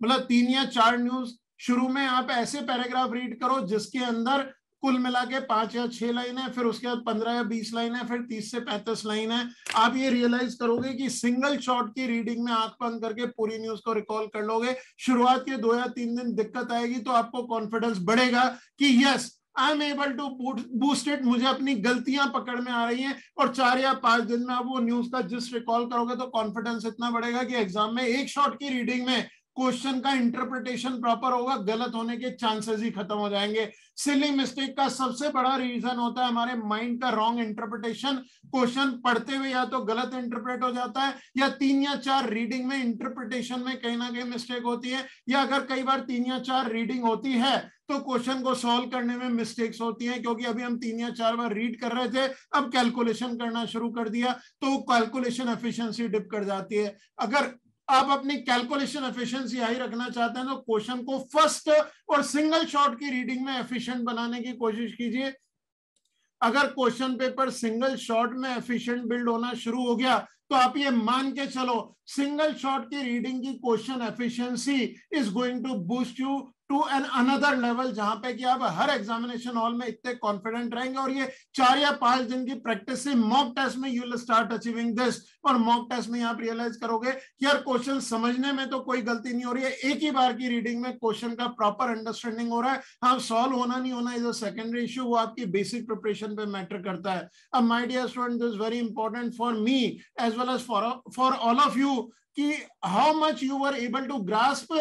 मतलब 3 या 4 न्यूज शुरू में आप ऐसे पैराग्राफ रीड करो जिसके अंदर कुल मिला के 5 या 6 लाइन है, फिर उसके बाद 15 या 20 लाइन है, फिर 30 से 35 लाइन है। आप ये रियलाइज करोगे कि सिंगल शॉट की रीडिंग में आंख बंद करके पूरी न्यूज को रिकॉल कर लोगे। शुरुआत के 2 या 3 दिन दिक्कत आएगी, तो आपको कॉन्फिडेंस बढ़ेगा कि yes I am able to boost it, मुझे अपनी गलतियां पकड़ में आ रही हैं। और 4 या 5 दिन में आप वो न्यूज का जिस रिकॉल करोगे तो कॉन्फिडेंस इतना बढ़ेगा कि एग्जाम में एक शॉट की रीडिंग में क्वेश्चन का इंटरप्रिटेशन प्रॉपर होगा, गलत होने के चांसेस ही खत्म हो जाएंगे। सिली मिस्टेक का सबसे बड़ा रीजन होता है हमारे माइंड का रॉन्ग इंटरप्रिटेशन। क्वेश्चन पढ़ते हुए या तो गलत इंटरप्रेट हो जाता है, या 3 या 4 रीडिंग में इंटरप्रिटेशन में कहीं ना कहीं मिस्टेक होती है, या अगर कई बार 3 या 4 रीडिंग होती है तो क्वेश्चन को सॉल्व करने में मिस्टेक्स होती हैं, क्योंकि अभी हम 3 या 4 बार रीड कर रहे थे, अब कैलकुलेशन करना शुरू कर दिया तो कैलकुलेशन एफिशिएंसी डिप कर जाती है। अगर आप अपनी कैलकुलेशन एफिशिएंसी हाई रखना चाहते हैं तो क्वेश्चन को फर्स्ट और सिंगल शॉट की रीडिंग में एफिशिएंट बनाने की कोशिश कीजिए। अगर क्वेश्चन पेपर सिंगल शॉट में एफिशिएंट बिल्ड होना शुरू हो गया तो आप ये मान के चलो सिंगल शॉट की रीडिंग की question efficiency is going to boost you to an another level, जहां पे कि आप हर एग्जामिनेशन हॉल में इतने कॉन्फिडेंट रहेंगे। और ये 4 या 5 दिन की प्रैक्टिस से मॉक टेस्ट में you will start achieving this. और मॉक टेस्ट में आप रियलाइज करोगे कि यार क्वेश्चन समझने में तो कोई गलती नहीं हो रही है, एक ही बार की रीडिंग में क्वेश्चन का प्रॉपर अंडरस्टैंडिंग हो रहा है। हाँ, सॉल्व होना नहीं होना इज अ सेकेंडरी इशू, वो आपकी बेसिक प्रिपरेशन पे मैटर करता है। अब my dear student, this is very important for me as well as for all of you कि how much you were able to grasp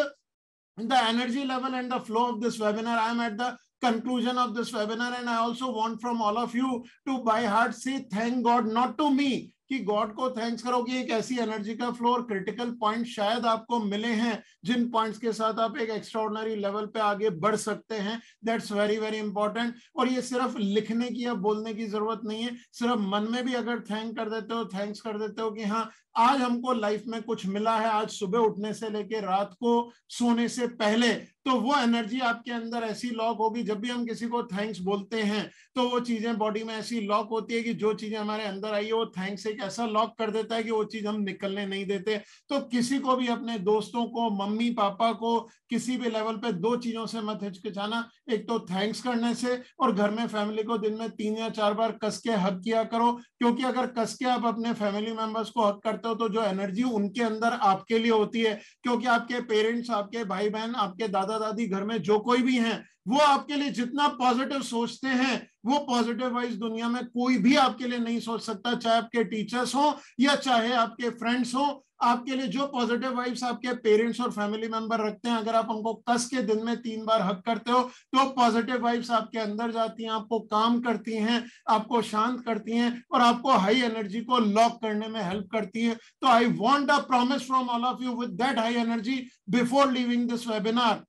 the energy level and the flow of this webinar. I am at the conclusion of this webinar and I also want from all of you to by heart say thank God, not to me, कि God को thanks करो कि एक ऐसी energy का flow और critical point शायद आपको मिले हैं जिन पॉइंट्स के साथ आप एक एक्स्ट्राऑर्डिनरी लेवल पे आगे बढ़ सकते हैं। That's very very important. और ये सिर्फ लिखने की या बोलने की जरूरत नहीं है, सिर्फ मन में भी अगर थैंक कर देते हो, थैंक्स कर देते हो कि हाँ आज हमको लाइफ में कुछ मिला है, आज सुबह उठने से लेके रात को सोने से पहले, तो वो एनर्जी आपके अंदर ऐसी लॉक होगी। जब भी हम किसी को थैंक्स बोलते हैं तो वो चीजें बॉडी में ऐसी लॉक होती है कि जो चीजें हमारे अंदर आई है वो थैंक्स एक ऐसा लॉक कर देता है कि वो चीज हम निकलने नहीं देते। तो किसी को भी, अपने दोस्तों को, मम्मी पापा को, किसी भी लेवल पे 2 चीजों से मत हिचकिचाना, एक तो थैंक्स करने से, और घर में फैमिली को दिन में 3 या 4 बार कस के हक किया करो। क्योंकि अगर कस के आप अपने फैमिली मेंबर्स को हक करते हो तो जो एनर्जी उनके अंदर आपके लिए होती है, क्योंकि आपके पेरेंट्स, आपके भाई बहन, आपके दादा दादी, घर में जो कोई भी हैं, वो आपके लिए जितना पॉजिटिव सोचते हैं वो पॉजिटिव वाइज दुनिया में कोई भी आपके लिए नहीं सोच सकता। चाहे आपके टीचर्स हो या चाहे आपके फ्रेंड्स हो, आपके लिए जो पॉजिटिव वाइब्स आपके पेरेंट्स और फैमिली मेंबर रखते हैं, अगर आप उनको कस के दिन में 3 बार हक करते हो तो पॉजिटिव वाइब्स आपके अंदर जाती हैं, आपको काम करती हैं, आपको शांत करती हैं और आपको हाई एनर्जी को लॉक करने में हेल्प करती है। तो I want a promise from all of you with that high energy before leaving this webinar.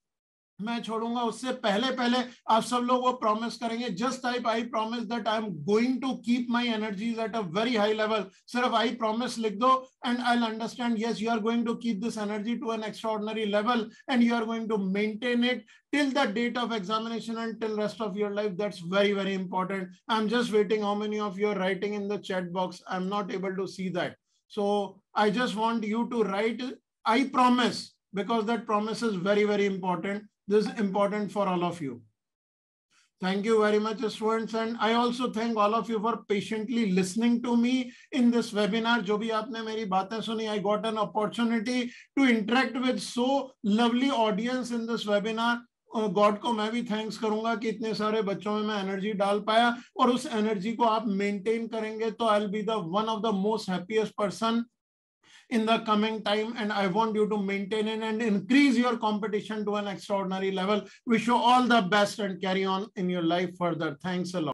मैं छोड़ूंगा उससे पहले पहले आप सब लोग वो प्रॉमिस करेंगे। Just type I promise that I am going to keep my energies at a very high level. सिर्फ आई प्रॉमिस लिख दो and I will understand yes you are going to keep this energy to an extraordinary level and you are going to maintain it till the date of examination and till rest of your life. That's very very important. I'm just waiting how many of you are writing in the chat box. I'm not able to see that, so I just want you to write I promise, because that promise is very very important. This is important for all of you. Thank you very much, students, and I also thank all of you for patiently listening to me in this webinar. जो भी आपने मेरी बातें सुनी, I got an opportunity to interact with so lovely audience in this webinar. God को मैं भी thanks करूंगा कि इतने सारे बच्चों में मैं एनर्जी डाल पाया, और उस एनर्जी को आप मेंटेन करेंगे तो आई will be the one of the most happiest person in the coming time, and I want you to maintain it and increase your competition to an extraordinary level. Wish you all the best and carry on in your life further. Thanks a lot.